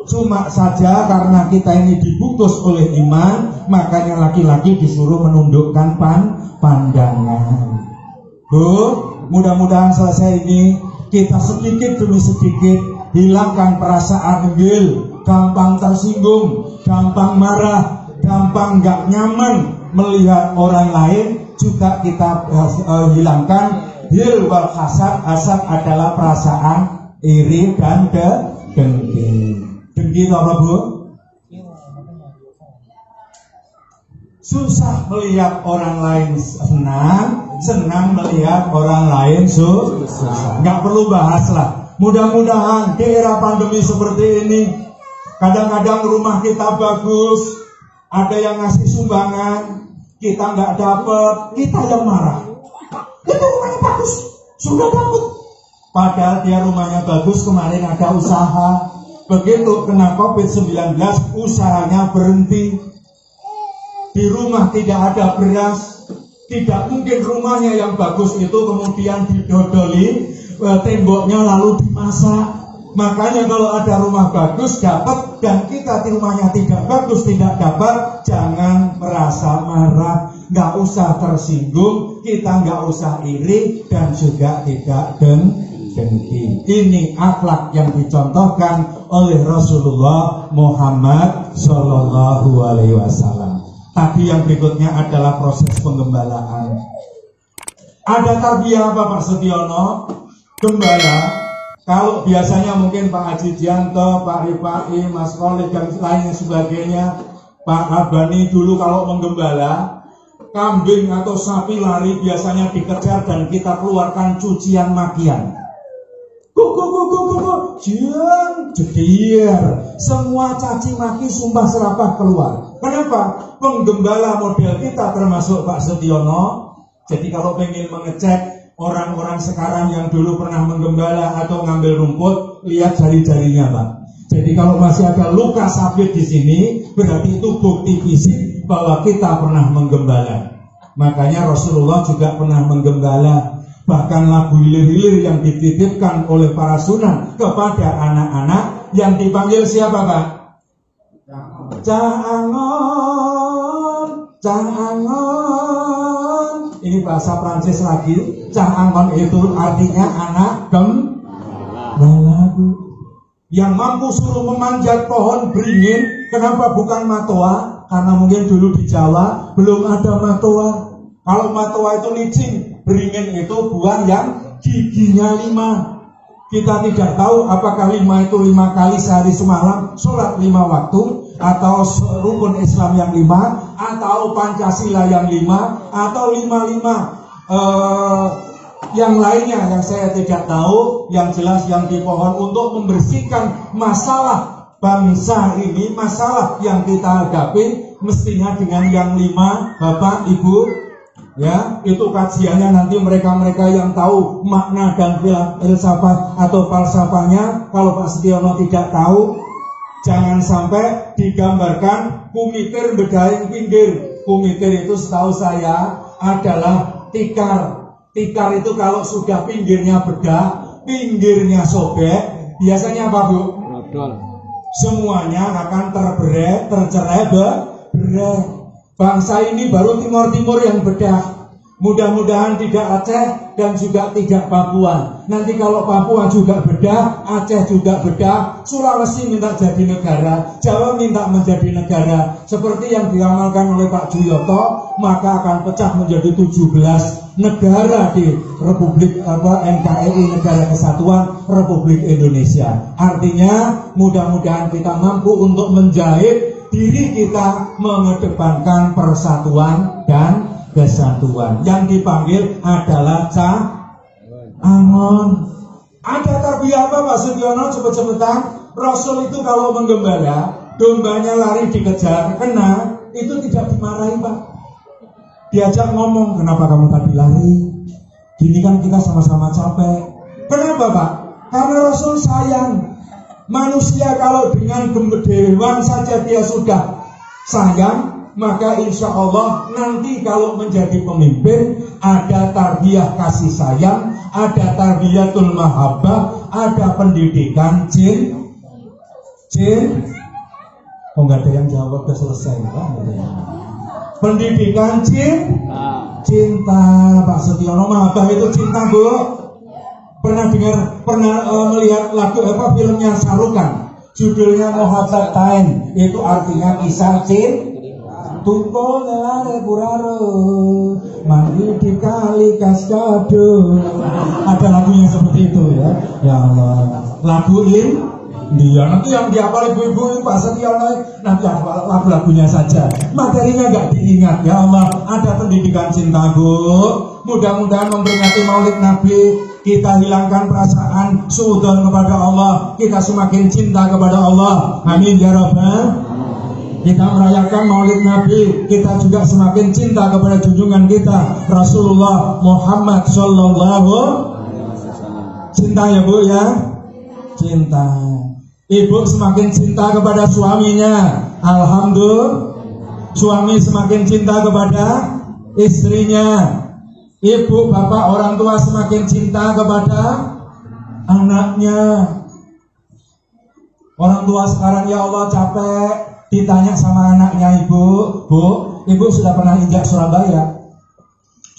Cuma saja karena kita ini dibungkus oleh iman, makanya laki-laki disuruh menundukkan pandangan. Bu, mudah-mudahan selesai ini kita sedikit demi sedikit hilangkan perasaan ghil gampang tersinggung, gampang marah, gampang nggak nyaman melihat orang lain, juga kita hilangkan hil wal hasad. Hasad adalah perasaan iri dan dengki. Dengki apa Bu? Susah melihat orang lain senang, senang melihat orang lain susah. Nggak perlu bahas lah. Mudah-mudahan di era pandemi seperti ini, kadang-kadang rumah kita bagus, ada yang ngasih sumbangan, kita nggak dapat, kita yang marah. Itu rumahnya bagus, sudah dapat. Padahal dia rumahnya bagus, kemarin ada usaha. Begitu kena COVID-19, usahanya berhenti. Di rumah tidak ada beras. Tidak mungkin rumahnya yang bagus itu kemudian didodoli, temboknya lalu dimasak. Makanya kalau ada rumah bagus dapat, dan kita di rumahnya tidak bagus tidak dapat, jangan merasa marah, nggak usah tersinggung, kita nggak usah iri dan juga tidak dengki. Ini akhlak yang dicontohkan oleh Rasulullah Muhammad Sallallahu Alaihi Wasallam. Tadi yang berikutnya adalah proses penggembalaan. Ada tarbiyah apa Pak Setiono? Gembala, kalau biasanya mungkin Pak Haji Dianto, Pak Rifai, Mas Khalid dan lain sebagainya, Pak Abani dulu kalau menggembala, kambing atau sapi lari biasanya dikejar dan kita keluarkan cucian makian. Jedier, semua caci maki sumpah serapah keluar. Kenapa? Penggembala model kita termasuk Pak Setiono. Jadi kalau pengen mengecek orang-orang sekarang yang dulu pernah menggembala atau ngambil rumput, lihat jari-jarinya Pak. Jadi kalau masih ada luka sabit di sini, berarti itu bukti fisik bahwa kita pernah menggembala. Makanya Rasulullah juga pernah menggembala. Bahkan lagu hilir-hilir yang dititipkan oleh para sunan kepada anak-anak yang dipanggil siapa Pak? Caangon, Caangon. Ini bahasa Prancis lagi. Caangon itu artinya anak gembala. Yang mampu suruh memanjat pohon beringin. Kenapa bukan matoa? Karena mungkin dulu di Jawa belum ada matoa. Kalau matoa itu licin, beringin itu buah yang giginya 5. Kita tidak tahu apakah 5 itu 5 kali sehari semalam, sholat 5 waktu, atau rukun Islam yang 5, atau Pancasila yang 5, atau 5 yang lainnya yang saya tidak tahu. Yang jelas yang di pohon untuk membersihkan masalah bangsa ini, masalah yang kita hadapi, mestinya dengan yang 5, Bapak, Ibu. Ya, itu kajiannya nanti mereka-mereka yang tahu makna dan filsafat atau falsafahnya. Kalau Pak Setiono tidak tahu, jangan sampai digambarkan kumitir bedain pinggir. Kumitir itu setahu saya adalah tikar. Tikar itu kalau sudah pinggirnya bedah, pinggirnya sobek, biasanya apa Bu? Rodol. Semuanya akan tercerai berai. Bangsa ini baru Timur-Timur yang bedah. Mudah-mudahan tidak Aceh dan juga tidak Papua. Nanti kalau Papua juga bedah, Aceh juga bedah, Sulawesi minta jadi negara, Jawa minta menjadi negara. Seperti yang diramalkan oleh Pak Juyoto, maka akan pecah menjadi 17 negara di Republik NKRI, Negara Kesatuan Republik Indonesia. Artinya mudah-mudahan kita mampu untuk menjahit diri kita mengedepankan persatuan dan kesatuan. Yang dipanggil adalah Caangon. Ada tarbiyah apa Pak Setiono? Cepet-cepetan. Rasul itu kalau menggembala, dombanya lari dikejar, kena, itu tidak dimarahi Pak. Diajak ngomong, kenapa kamu tadi lari? Gini kan kita sama-sama capek. Kenapa Pak? Karena Rasul sayang. Manusia kalau dengan dewan saja dia sudah sayang, maka insya Allah nanti kalau menjadi pemimpin ada tarbiyah kasih sayang, ada tarbiyatul mahabbah, ada pendidikan jin. Oh nggak ada yang jawab, udah selesai Pak. Pendidikan cinta Pak Setiono. Mahabbah itu cinta Bu. Pernah dengar, pernah melihat lagu filmnya Sarukan? Judulnya Muhabbatain, itu artinya kisah cinta. Tunggu lelare puraro, mandi di kali kaskado. Ada lagunya seperti itu ya. Ya Allah. Lagu ini dia nanti yang dihafal ibu-ibu Pak Setiono nanti hafal lagu-lagunya saja. Materinya nggak diingat. Ya Allah. Ada pendidikan cinta Bu. Mudah-mudahan memperingati Maulid Nabi kita hilangkan perasaan suudzon kepada Allah. Kita semakin cinta kepada Allah. Amin ya Rabbal. Kita merayakan Maulid Nabi, kita juga semakin cinta kepada junjungan kita Rasulullah Muhammad Sallallahu. Cinta ya Bu ya, cinta. Ibu semakin cinta kepada suaminya, alhamdulillah. Suami semakin cinta kepada istrinya. Ibu, bapak, orang tua semakin cinta kepada anaknya. Orang tua sekarang ya Allah capek ditanya sama anaknya, ibu sudah pernah injak Surabaya?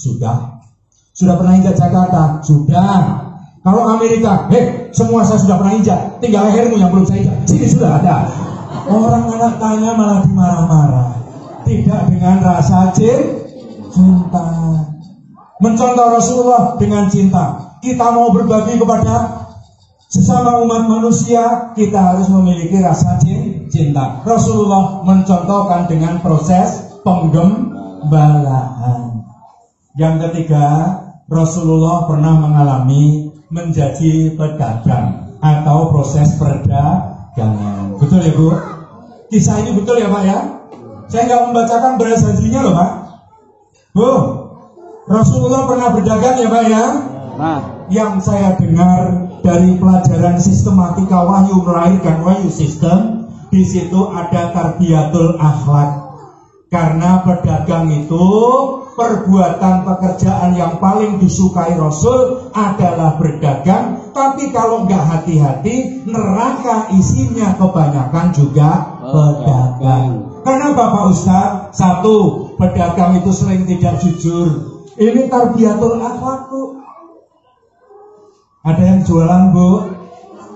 Sudah. Sudah pernah injak Jakarta? Sudah. Kalau Amerika, semua saya sudah pernah injak, tinggal lehermu yang belum saya injak. Sini sudah ada. Orang anak tanya malah dimarah-marah. Tidak dengan rasa cinta. Mencontoh Rasulullah dengan cinta. Kita mau berbagi kepada sesama umat manusia, kita harus memiliki rasa cinta. Rasulullah mencontohkan dengan proses penggembalaan. Yang ketiga, Rasulullah pernah mengalami menjadi pedagang atau proses perdagangan. Betul ya Bu? Kisah ini betul ya Pak ya? Saya nggak membacakan beras hajinya loh Pak. Bu, Rasulullah pernah berdagang ya Pak ya? Yang saya dengar dari pelajaran sistematika wahyu melahirkan wahyu sistem, di situ ada tarbiyatul akhlak. Karena pedagang itu perbuatan pekerjaan yang paling disukai Rasul adalah berdagang. Tapi kalau nggak hati-hati, neraka isinya kebanyakan juga pedagang. Karena Bapak Ustaz, satu, pedagang itu sering tidak jujur. Ini tarbiyatul akhlak Bu. Ada yang jualan Bu,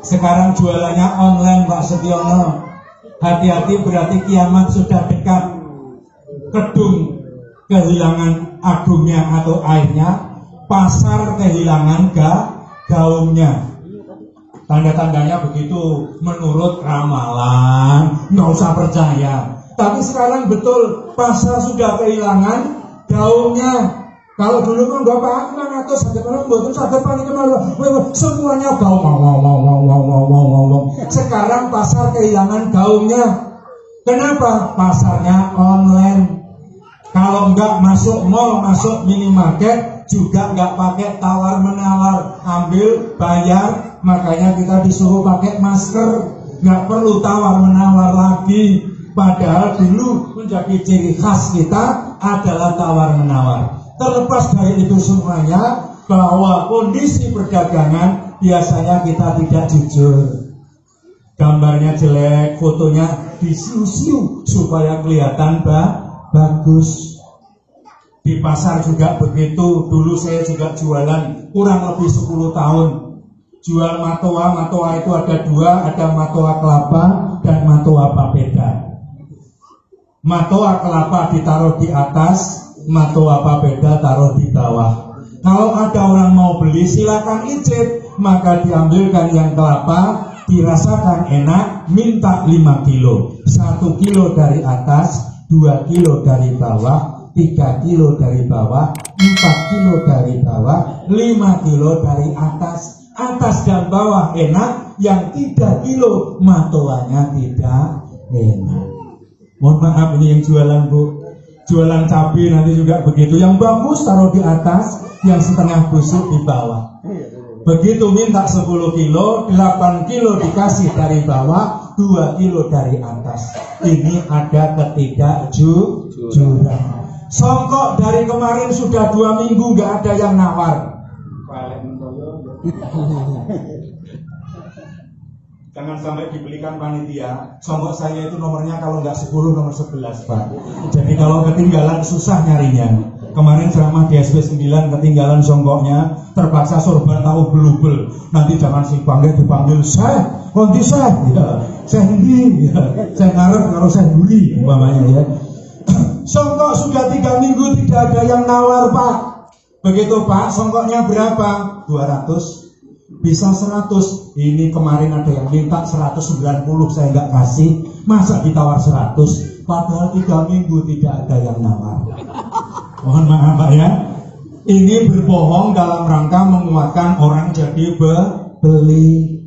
sekarang jualannya online Pak Setiono. Hati-hati berarti kiamat sudah dekat. Kedung kehilangan agungnya atau airnya, pasar kehilangan gaungnya. Tanda-tandanya begitu menurut ramalan, nggak usah percaya. Tapi sekarang betul pasar sudah kehilangan gaungnya. Kalau dulu kan bapak atau sakit orang buat sakit panik semuanya gaung. Sekarang pasar kehilangan gaungnya. Kenapa? Pasarnya online. Kalau enggak masuk mall, masuk minimarket juga enggak pakai tawar menawar, ambil bayar. Makanya kita disuruh pakai masker, enggak perlu tawar menawar lagi. Padahal dulu menjadi ciri khas kita adalah tawar menawar. Terlepas dari itu semuanya, bahwa kondisi perdagangan biasanya kita tidak jujur. Gambarnya jelek, fotonya disiu-siu supaya kelihatan bagus. Di pasar juga begitu. Dulu saya juga jualan kurang lebih 10 tahun. Jual matoa. Matoa itu ada dua, ada matoa kelapa dan matoa papeda. Matoa kelapa ditaruh di atas, matoa papeda taruh di bawah. Kalau ada orang mau beli silakan icip, maka diambilkan yang kelapa, dirasakan enak, minta 5 kilo. 1 kilo dari atas, 2 kilo dari bawah, 3 kilo dari bawah, 4 kilo dari bawah, 5 kilo dari atas. Atas dan bawah enak, yang 3 kilo matoanya tidak enak. Mohon maaf ini yang jualan Bu. Jualan cabai nanti juga begitu. Yang bagus taruh di atas, yang setengah busuk di bawah. Begitu minta 10 kilo, 8 kilo dikasih dari bawah, 2 kilo dari atas. Ini ada ketidakjujuran. Songkok dari kemarin sudah 2 minggu gak ada yang nawar. Jangan sampai dibelikan panitia. Songkok saya itu nomornya kalau nggak 10 nomor 11 Pak. Jadi kalau ketinggalan susah nyarinya. Kemarin ceramah di SP 9 ketinggalan songkoknya, terpaksa sorban tahu belubel. Nanti jangan si bangga dipanggil Syekh, konti Syekh, ya, Syekh ini, ya, Syekh ngarep karo Syekh Buli, umpamanya ya. Songkok sudah 3 minggu tidak ada yang nawar Pak. Begitu Pak, songkoknya berapa? 200, bisa 100. Ini kemarin ada yang minta 190, saya nggak kasih. Masa ditawar 100? Padahal 3 minggu tidak ada yang nawar. Mohon maaf Pak ya. Ini berbohong dalam rangka menguatkan orang jadi beli.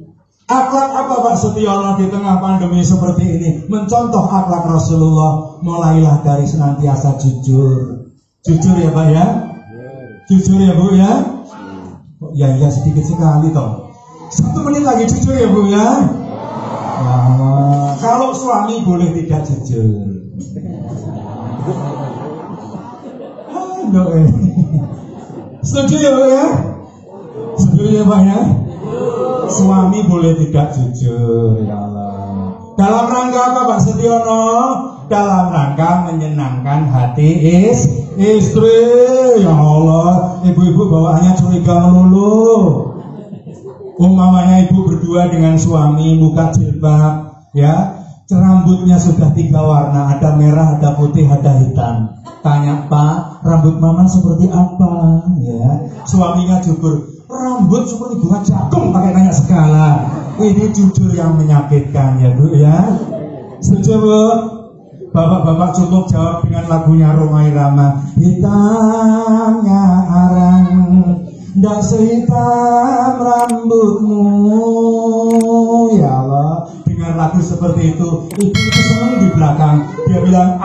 Akhlak apa Pak Setiono di tengah pandemi seperti ini? Mencontoh akhlak Rasulullah. Mulailah dari senantiasa jujur. Jujur ya Pak ya. Jujur ya Bu ya. Ya sedikit sekali toh. 1 menit lagi jujur ya Bu ya. Kalau suami boleh tidak jujur. Setuju ya Pak ya? Setuju ya Pak ya? Suami boleh tidak jujur, ya Allah. Dalam rangka apa Pak Setiono? Dalam rangka menyenangkan hati istri. Ya Allah, ibu-ibu bawaannya curiga melulu. Umpamanya ibu berdua dengan suami, buka jilbab, ya, rambutnya sudah 3 warna, ada merah, ada putih, ada hitam. Tanya Pak, rambut mama seperti apa? Ya, suaminya jujur, rambut seperti bunga jagung, pakai tanya segala. Ini jujur yang menyakitkan ya Bu ya. Setuju Bu? Bapak-bapak cukup jawab dengan lagunya Rhoma Irama. Hitamnya arang, ndak sehitam rambutmu. Ya Allah, dengan lagu seperti itu, ibu senang di belakang. Dia bilang,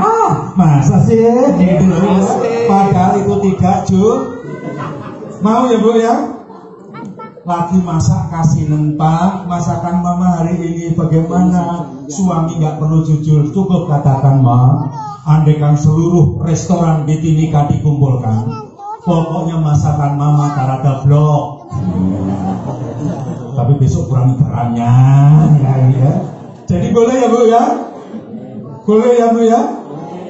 masa sih? Gitu loh. Padahal itu tidak mau ya Bu ya? Lagi masak kasih nempak, masakan mama hari ini bagaimana? Suami nggak perlu jujur, cukup katakan Ma, andaikan seluruh restoran di Timika dikumpulkan, pokoknya masakan mama tarada blok. Tapi besok kurang perannya, ya. Jadi boleh ya Bu ya? Boleh ya Bu ya?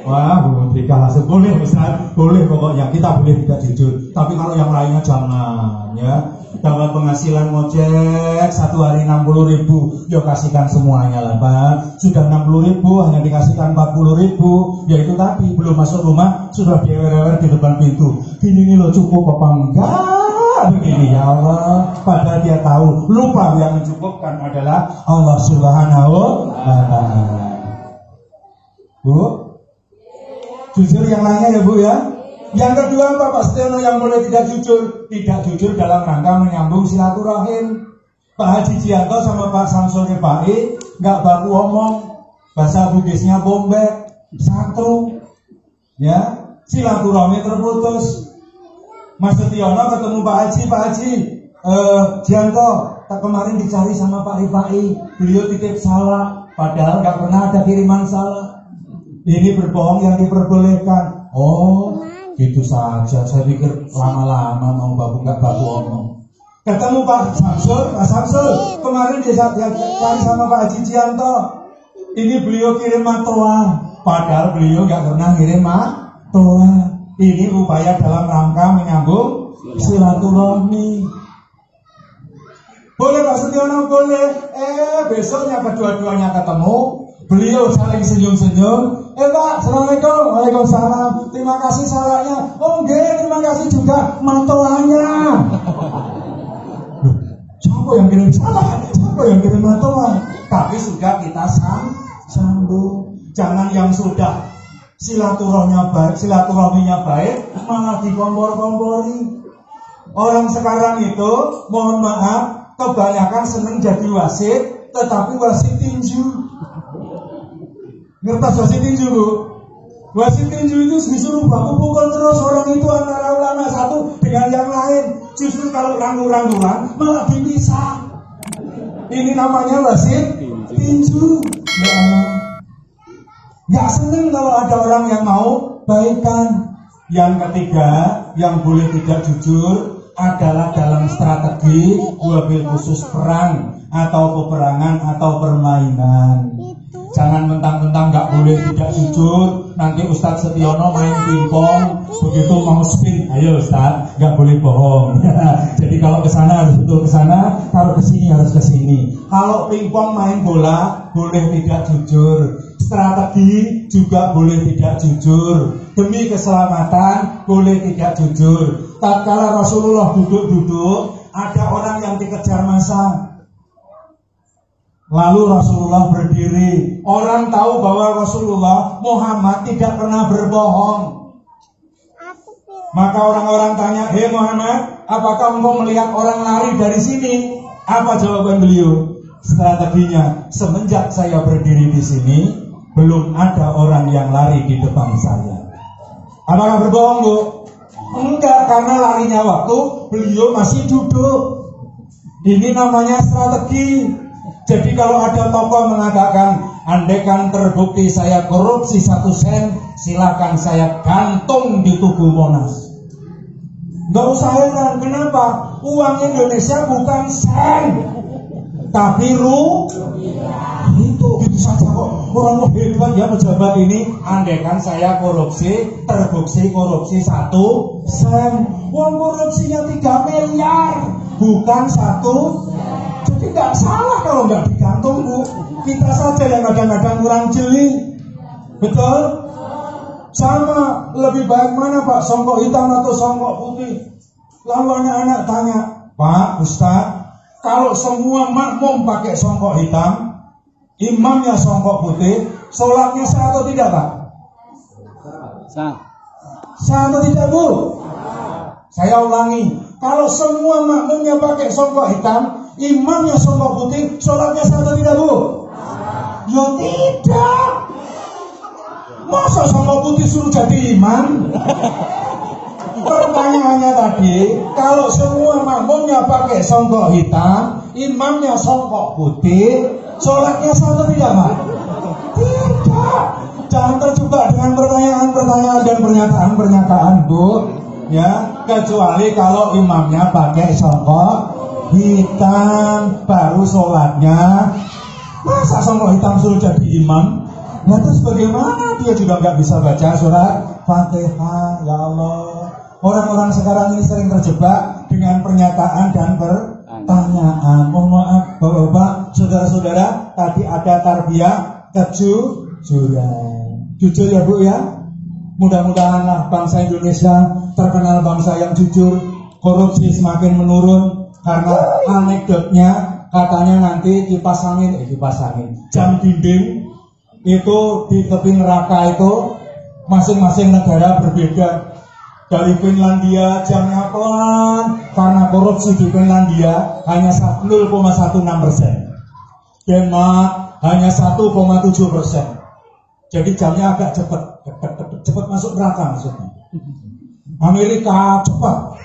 Wah, Bu Menteri langsung boleh Ustaz, boleh pokoknya kita boleh tidak jujur. Tapi kalau yang lainnya jangan ya. Dapat penghasilan ngojek 1 hari 60.000, ya kasihkan semuanya lah Pak. Sudah 60.000 hanya dikasihkan 40.000, ya itu tadi belum masuk rumah sudah diewer-ewer di depan pintu. Gini nih lo cukup apa enggak? Begini ya Allah. Padahal dia tahu lupa yang mencukupkan adalah Allah Subhanahu wa Ta'ala. Bu, jujur yang lainnya ya Bu ya. Yang kedua Pak Setiono yang boleh tidak jujur? Tidak jujur dalam rangka menyambung silaturahim. Pak Haji Jianto sama Pak Samsul Rifai nggak baku omong, bahasa Bugisnya bombek, santru, ya, silaturahmi terputus. Mas Setiono ketemu Pak Haji Jianto kemarin dicari sama Pak Rifai, beliau titip salah, padahal nggak pernah ada kiriman salah. Ini berbohong yang diperbolehkan. Oh, gitu saja. Saya pikir lama-lama mau baku nggak baku omong. Ketemu Pak Samsul kemarin dia cari sama Pak Haji Jianto. Ini beliau kirim matoa, padahal beliau nggak pernah kirim matoa. Ini upaya dalam rangka menyambung silaturahmi. Boleh Pak Setiono, boleh. Besoknya kedua-duanya ketemu, beliau saling senyum-senyum. Pak, Assalamualaikum. Waalaikumsalam. Terima kasih salahnya. Oh enggak, terima kasih juga matoanya. Siapa yang kirim salah? Siapa yang kirim matoa? Tapi sudah kita sambung. Jangan yang sudah silaturahminya baik malah dikompor-kompori. Orang sekarang itu, mohon maaf, kebanyakan seneng jadi wasit, tetapi wasit tinju. Ngertas wasit tinju Bu? Wasit tinju itu disuruh baku pukul terus orang itu antara ulama satu dengan yang lain. Justru kalau ranggu-rangguan malah dipisah. Ini namanya wasit tinju. Ya Allah, nggak seneng kalau ada orang yang mau baikan. Yang ketiga yang boleh tidak jujur adalah dalam strategi wabil khusus perang atau peperangan atau permainan. Jangan mentang-mentang nggak boleh tidak jujur. Nanti Ustadz Setiono main pingpong, begitu mau spin, ayo Ustadz, nggak boleh bohong. Jadi kalau ke sana harus betul ke sana, kalau ke sini harus ke sini. Kalau pingpong main bola, boleh tidak jujur. Strategi juga boleh tidak jujur. Demi keselamatan boleh tidak jujur. Tatkala Rasulullah duduk-duduk, ada orang yang dikejar massa. Lalu Rasulullah berdiri. Orang tahu bahwa Rasulullah Muhammad tidak pernah berbohong. Maka orang-orang tanya, "Hei Muhammad, apakah engkau melihat orang lari dari sini?" Apa jawaban beliau? Strateginya, semenjak saya berdiri di sini, belum ada orang yang lari di depan saya. Apakah berbohong, Bu? Enggak, karena larinya waktu beliau masih duduk. Ini namanya strategi. Jadi kalau ada tokoh mengatakan, andaikan terbukti saya korupsi 1 sen, silakan saya gantung di Tugu Monas. Nggak usah heran, kenapa? Uang Indonesia bukan sen, tapi rupiah. Itu saja kok. Orang hebat ya pejabat ini. Andaikan saya korupsi, terbukti korupsi 1 sen. Uang korupsinya 3 miliar, bukan 1 sen. Jadi nggak salah kalau nggak digantung, Bu. Kita saja yang kadang-kadang kurang jeli. Betul? Sama, lebih baik mana Pak, songkok hitam atau songkok putih? Lalu anak-anak tanya, "Pak Ustadz, kalau semua makmum pakai songkok hitam, imamnya songkok putih, sholatnya sah atau tidak, Pak?" Sah. Sah atau tidak, Bu? Saya ulangi, kalau semua makmumnya pakai songkok hitam, imamnya songkok putih, sholatnya sah atau tidak, Bu? Ya tidak. Masa songkok putih suruh jadi imam? Pertanyaannya tadi, kalau semua makmumnya pakai songkok hitam, imamnya songkok putih, sholatnya sah atau tidak, Pak? Tidak. Jangan terjebak dengan pertanyaan-pertanyaan dan pernyataan-pernyataan, Bu. Ya, kecuali kalau imamnya pakai songkok hitam, baru sholatnya. Masa songkok hitam suruh jadi imam? Nah terus bagaimana? Dia juga nggak bisa baca surat Fatihah. Ya Allah, orang-orang sekarang ini sering terjebak dengan pernyataan dan pertanyaan. Mohon maaf Bapak-bapak, saudara-saudara, tadi ada tarbiyah kejujuran. Jujur ya Bu ya. Mudah-mudahanlah bangsa Indonesia terkenal bangsa yang jujur. Korupsi semakin menurun. Karena anekdotnya katanya nanti kipas angin, jam dinding itu di tepi neraka itu masing-masing negara berbeda. Dari Finlandia jamnya pelan karena korupsi di Finlandia hanya 0,16%. Denmark hanya 1,7%. Jadi jamnya agak cepat masuk neraka maksudnya. Amerika cepat,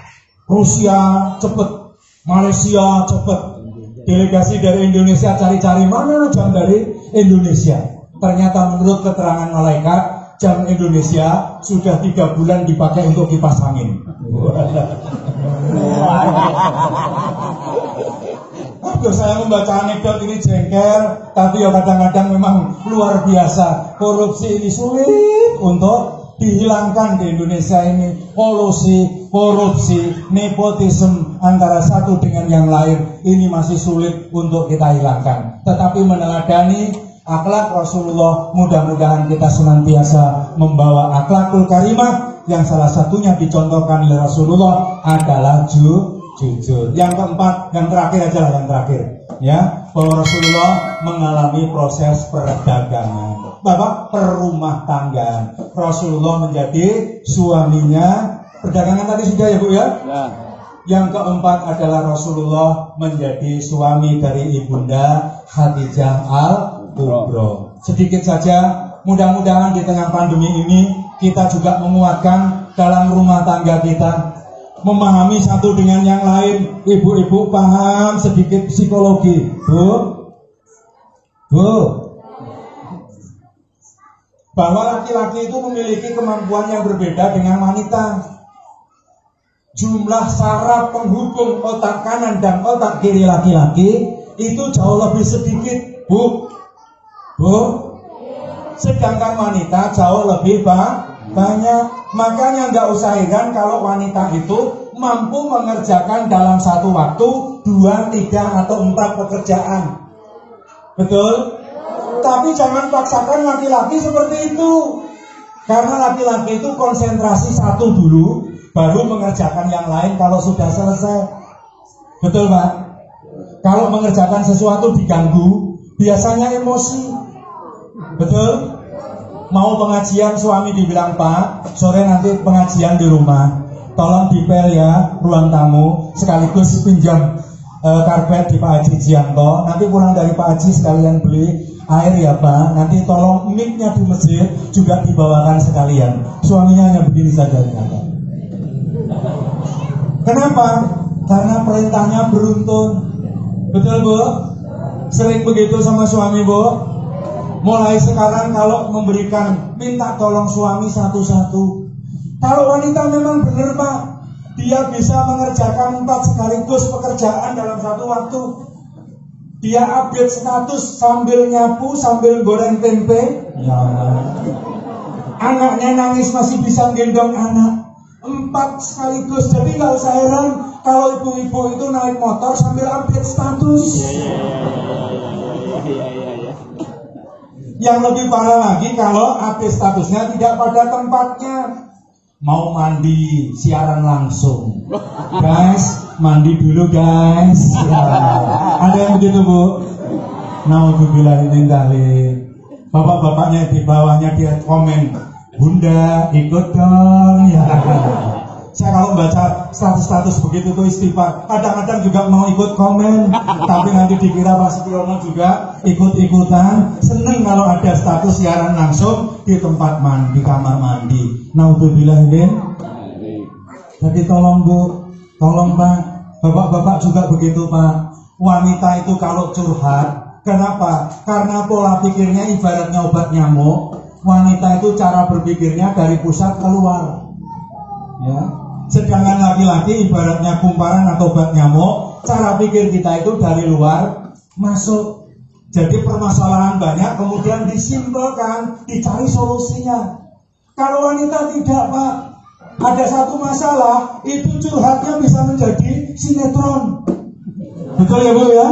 Rusia cepat, Malaysia cepat. Delegasi dari Indonesia cari-cari mana jam dari Indonesia. Ternyata menurut keterangan malaikat, jam Indonesia sudah 3 bulan dipakai untuk kipas angin. Aduh, saya membaca anekdot ini jengkel, tapi ya kadang-kadang memang luar biasa. Korupsi ini sulit untuk dihilangkan di Indonesia ini. Korupsi, nepotisme antara satu dengan yang lain ini masih sulit untuk kita hilangkan. Tetapi meneladani akhlak Rasulullah, mudah-mudahan kita senantiasa membawa akhlakul karimah yang salah satunya dicontohkan oleh Rasulullah adalah jujur. Yang keempat, yang terakhir aja lah, yang terakhir ya, bahwa Rasulullah mengalami proses perdagangan, Bapak, perumah tanggaan. Rasulullah menjadi suaminya. Perdagangan tadi sudah ya Bu ya? Ya. Yang keempat adalah Rasulullah menjadi suami dari Ibunda Khadijah Al-Kubra. Sedikit saja, mudah-mudahan di tengah pandemi ini kita juga menguatkan dalam rumah tangga kita, memahami satu dengan yang lain. Ibu-ibu paham sedikit psikologi, Bu, bahwa laki-laki itu memiliki kemampuan yang berbeda dengan wanita. Jumlah saraf penghubung otak kanan dan otak kiri laki-laki itu jauh lebih sedikit, Bu. sedangkan wanita jauh lebih banyak. Makanya nggak usah heran kalau wanita itu mampu mengerjakan dalam satu waktu 2, 3, atau 4 pekerjaan. Betul? Tapi jangan paksakan laki-laki seperti itu. Karena laki-laki itu konsentrasi satu dulu, baru mengerjakan yang lain kalau sudah selesai. Betul Pak? Kalau mengerjakan sesuatu diganggu, biasanya emosi. Betul? Mau pengajian, suami dibilang, Pak, sore nanti pengajian di rumah, tolong dipel ya ruang tamu, sekaligus pinjam karpet di Pak Haji Jianto. Nanti pulang dari Pak Haji sekalian beli air ya Pak. Nanti tolong mic-nya di masjid juga dibawakan sekalian. Suaminya hanya begini saja. Kenapa? Karena perintahnya beruntun. Betul Bu? Sering begitu sama suami Bu? Mulai sekarang kalau memberikan, minta tolong suami satu-satu. Kalau wanita memang benar Pak, dia bisa mengerjakan 4 sekaligus pekerjaan dalam satu waktu. Dia update status sambil nyapu, sambil goreng tempe. Ya Allah. Anaknya nangis masih bisa gendong anak. 4 sekaligus. Jadi nggak usah heran kalau ibu-ibu itu naik motor sambil update status. Yang lebih parah lagi kalau update statusnya tidak pada tempatnya. Mau mandi, siaran langsung. Guys, mandi dulu guys. Ya. Ada yang begitu Bu? Naudzubillah min dzalik. Bapak-bapaknya di bawahnya dia komen, Bunda ikut dong. Ya. Saya kalau baca status-status begitu tuh istighfar, kadang-kadang juga mau ikut komen, tapi nanti dikira Pak Setiono juga ikut-ikutan. Seneng kalau ada status siaran langsung di tempat mandi, kamar mandi. Naudzubillah min. Jadi tolong Bu, tolong Pak, bapak-bapak juga begitu Pak. Wanita itu kalau curhat, kenapa? Karena pola pikirnya ibaratnya obat nyamuk. Wanita itu cara berpikirnya dari pusat keluar. Ya. Sedangkan laki-laki ibaratnya kumparan atau obat nyamuk, cara pikir kita itu dari luar masuk. Jadi permasalahan banyak kemudian disimpulkan, dicari solusinya. Kalau wanita tidak Pak, ada satu masalah, itu curhatnya bisa menjadi sinetron. Betul ya Bu ya?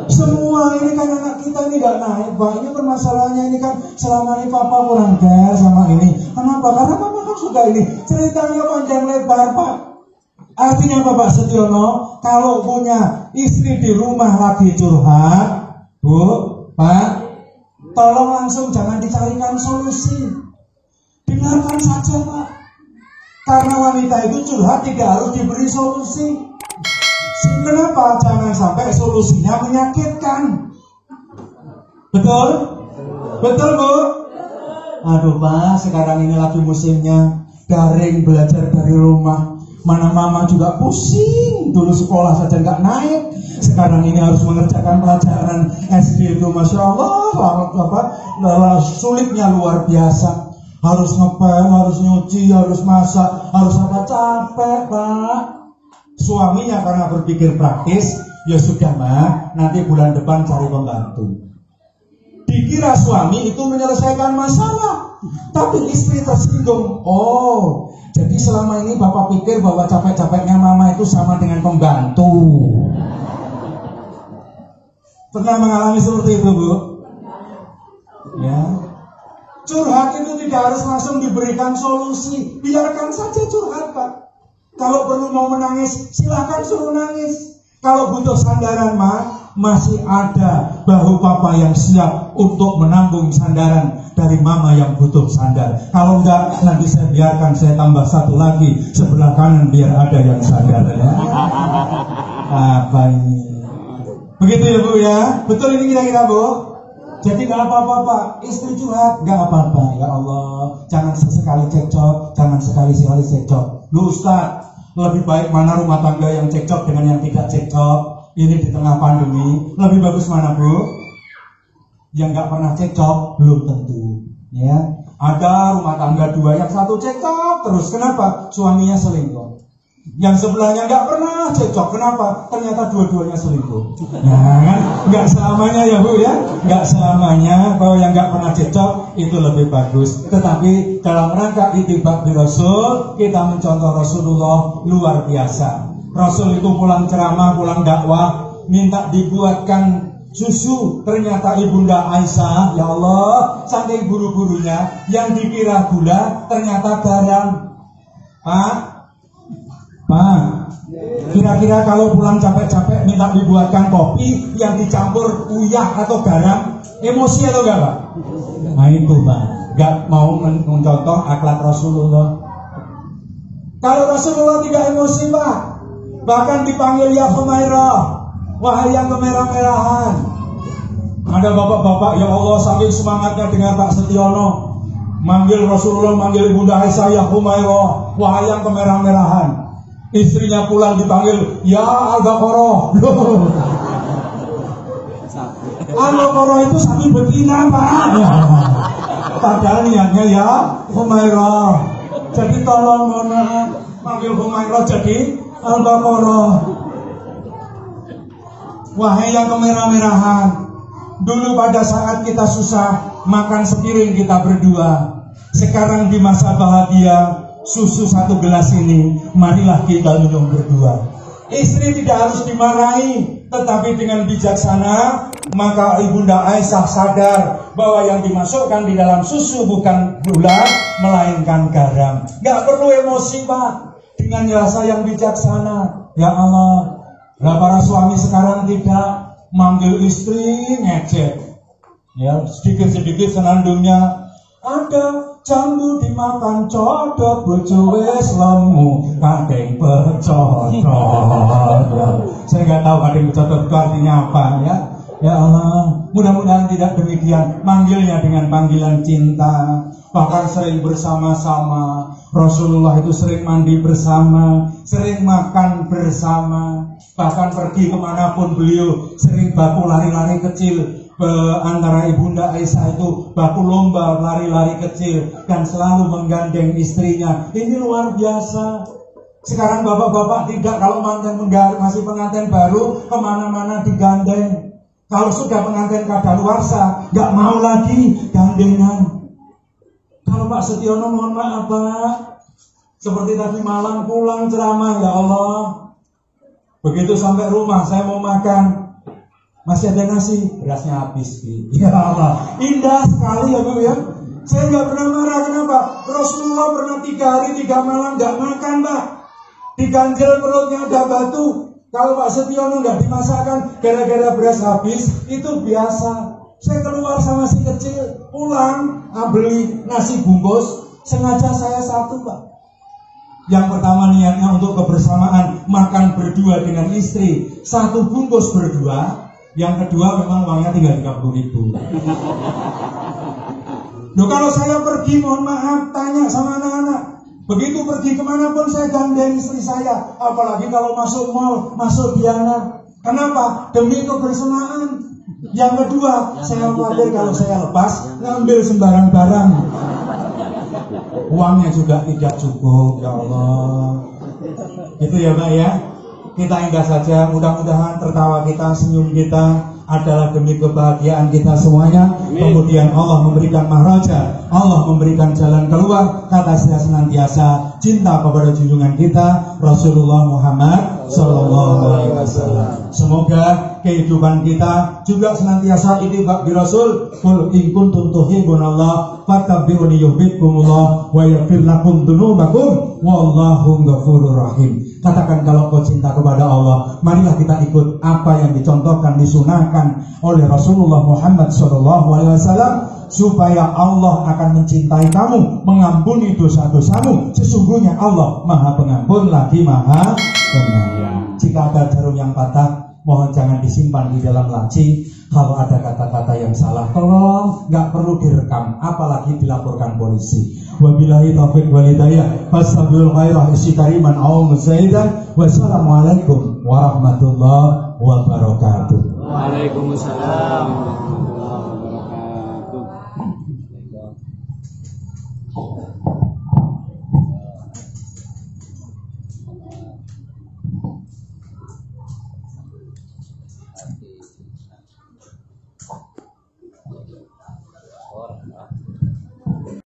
Semua ini kan anak kita ini gak naik Pak. Ini permasalahannya ini kan selama ini Papa kurang care sama ini. Kenapa? Karena Papa kan suka ini. Ceritanya panjang lebar Pak. Artinya Bapak Setiono, kalau punya istri di rumah lagi curhat, Bu, Pak, tolong langsung jangan dicarikan solusi. Dengarkan saja Pak. Karena wanita itu curhat tidak harus diberi solusi. Kenapa? Jangan sampai solusinya menyakitkan. Betul? Betul Bu? Aduh Pak, sekarang ini lagi musimnya daring, belajar dari rumah. Mana mama juga pusing. Dulu sekolah saja nggak naik, sekarang ini harus mengerjakan pelajaran SD itu, Masya Allah, sulitnya luar biasa. Harus ngepel, harus nyuci, harus masak, harus apa, capek Pak. Suaminya karena berpikir praktis, ya sudah Mbak, nanti bulan depan cari pembantu. Dikira suami itu menyelesaikan masalah, tapi istri tersinggung. Oh, jadi selama ini Bapak pikir bahwa capek-capeknya mama itu sama dengan pembantu. Pernah mengalami seperti itu Bu? Ya. Curhat itu tidak harus langsung diberikan solusi, biarkan saja curhat Pak. Kalau perlu mau menangis, silakan suruh nangis. Kalau butuh sandaran masih ada bahu papa yang siap untuk menanggung sandaran dari mama yang butuh sandar. Kalau enggak, nanti saya biarkan saya tambah satu lagi sebelah kanan biar ada yang sandar ya. Apa ini? Begitu ya Bu ya? Betul ini kira-kira Bu? Jadi gak apa-apa Pak, istri curhat gak apa-apa. Ya Allah, jangan sesekali cekcok, jangan sekali-sekali cekcok. Lu Ustaz, lebih baik mana rumah tangga yang cekcok dengan yang tidak cekcok? Ini di tengah pandemi, lebih bagus mana Bu? Yang gak pernah cekcok belum tentu. Ya, ada rumah tangga dua, yang satu cekcok terus. Kenapa? Suaminya selingkuh. Yang sebelahnya nggak pernah cocok. Kenapa? Ternyata dua-duanya selingkuh. Nah kan, nggak selamanya ya Bu ya, nggak selamanya bahwa yang nggak pernah cocok itu lebih bagus. Tetapi dalam rangka ittiba' bi Rasul, kita mencontoh Rasulullah luar biasa. Rasul itu pulang ceramah, pulang dakwah, minta dibuatkan susu. Ternyata ibunda Aisyah, ya Allah, saking buru-burunya yang dikira gula ternyata garam. Pak, kira-kira kalau pulang capek-capek minta dibuatkan kopi yang dicampur uyah atau garam, emosi atau enggak Pak? Nah itu Pak, enggak mau mencontoh akhlak Rasulullah. Kalau Rasulullah tidak emosi Pak, bahkan dipanggil ya Humairah, wahai yang kemerah-merahan. Ada bapak-bapak, ya Allah, sambil semangatnya dengan Pak Setiono manggil Rasulullah, manggil Ibunda Aisyah ya Humairah, wahai yang kemerah-merahan. Istrinya pulang dipanggil ya Al-Baqarah. Al-Baqarah itu sapi betina Pak. Padahal niatnya ya Humairah. Jadi tolong mohon manggil Humairah jadi Al-Baqarah. Wahai yang kemerah-merahan, dulu pada saat kita susah makan sepiring kita berdua. Sekarang di masa bahagia, susu 1 gelas ini marilah kita minum berdua. Istri tidak harus dimarahi, tetapi dengan bijaksana. Maka Ibunda Aisyah sadar bahwa yang dimasukkan di dalam susu bukan gula, melainkan garam. Gak perlu emosi Pak, dengan rasa yang bijaksana. Ya Allah, nah para suami sekarang tidak manggil istri ngecek, ya sedikit-sedikit senandungnya. Ada jambu dimakan codot, bojo wis lemu kadeng pecodot. Saya nggak tahu kadeng pecodot itu artinya apa ya. Ya Allah, mudah-mudahan tidak demikian. Manggilnya dengan panggilan cinta, bahkan sering bersama-sama. Rasulullah itu sering mandi bersama, sering makan bersama, bahkan pergi kemanapun beliau sering baku lari-lari kecil. Antara Ibunda Aisyah itu baku lomba lari-lari kecil dan selalu menggandeng istrinya. Ini luar biasa. Sekarang bapak-bapak tidak, kalau masih pengantin baru kemana-mana digandeng. Kalau sudah pengantin kadaluarsa nggak mau lagi gandengan. Kalau Pak Setiono mohon maaf Pak, seperti tadi malam pulang ceramah, ya Allah, begitu sampai rumah saya mau makan, masih ada nasi, berasnya habis. Ya Allah, indah sekali ya Bu ya. Saya nggak pernah marah. Kenapa? Rasulullah pernah 3 hari 3 malam nggak makan Pak, diganjel perutnya ada batu. Kalau Pak Setiono nggak dimasakkan gara-gara beras habis, itu biasa. Saya keluar sama si kecil, pulang beli nasi bungkus, sengaja saya 1 Pak. Yang pertama niatnya untuk kebersamaan, makan berdua dengan istri, 1 bungkus berdua. Yang kedua memang uangnya tinggal 30.000. Loh kalau saya pergi mohon maaf, tanya sama anak-anak. Begitu pergi kemanapun saya gandeng istri saya. Apalagi kalau masuk mall, masuk Diana. Kenapa? Demi kebersamaan. Yang kedua, saya khawatir kalau saya lepas ngambil sembarang barang, uangnya juga tidak cukup. Ya Allah. Itu ya Pak ya. Kita ingat saja, mudah-mudahan tertawa kita, senyum kita adalah demi kebahagiaan kita semuanya. Kemudian Allah memberikan mahraja, Allah memberikan jalan keluar. Kata saya senantiasa cinta kepada junjungan kita Rasulullah Muhammad Sallallahu Alaihi Wasallam. Semoga kehidupan kita juga senantiasa ittiba' bi Rasul. Qul in kuntum tuhibbunallah fattabi'uni yuhibbukumullah wa yaghfir lakum dzunubakum wallahu ghafurur rahim. Katakan kalau kau cinta kepada Allah, marilah kita ikut apa yang dicontohkan, disunahkan oleh Rasulullah Muhammad SAW, supaya Allah akan mencintai kamu, mengampuni dosa-dosamu. Sesungguhnya Allah Maha Pengampun lagi Maha Penyayang. Jika ada jarum yang patah, mohon jangan disimpan di dalam laci. Kalau ada kata-kata yang salah, tolong nggak perlu direkam, apalagi dilaporkan polisi. Wabillahi taufiq wal hidayah. Fastabiqul khairat isyikariman aw musaidan. Wassalamualaikum warahmatullahi wabarakatuh. Waalaikumsalam warahmatullahi wabarakatuh.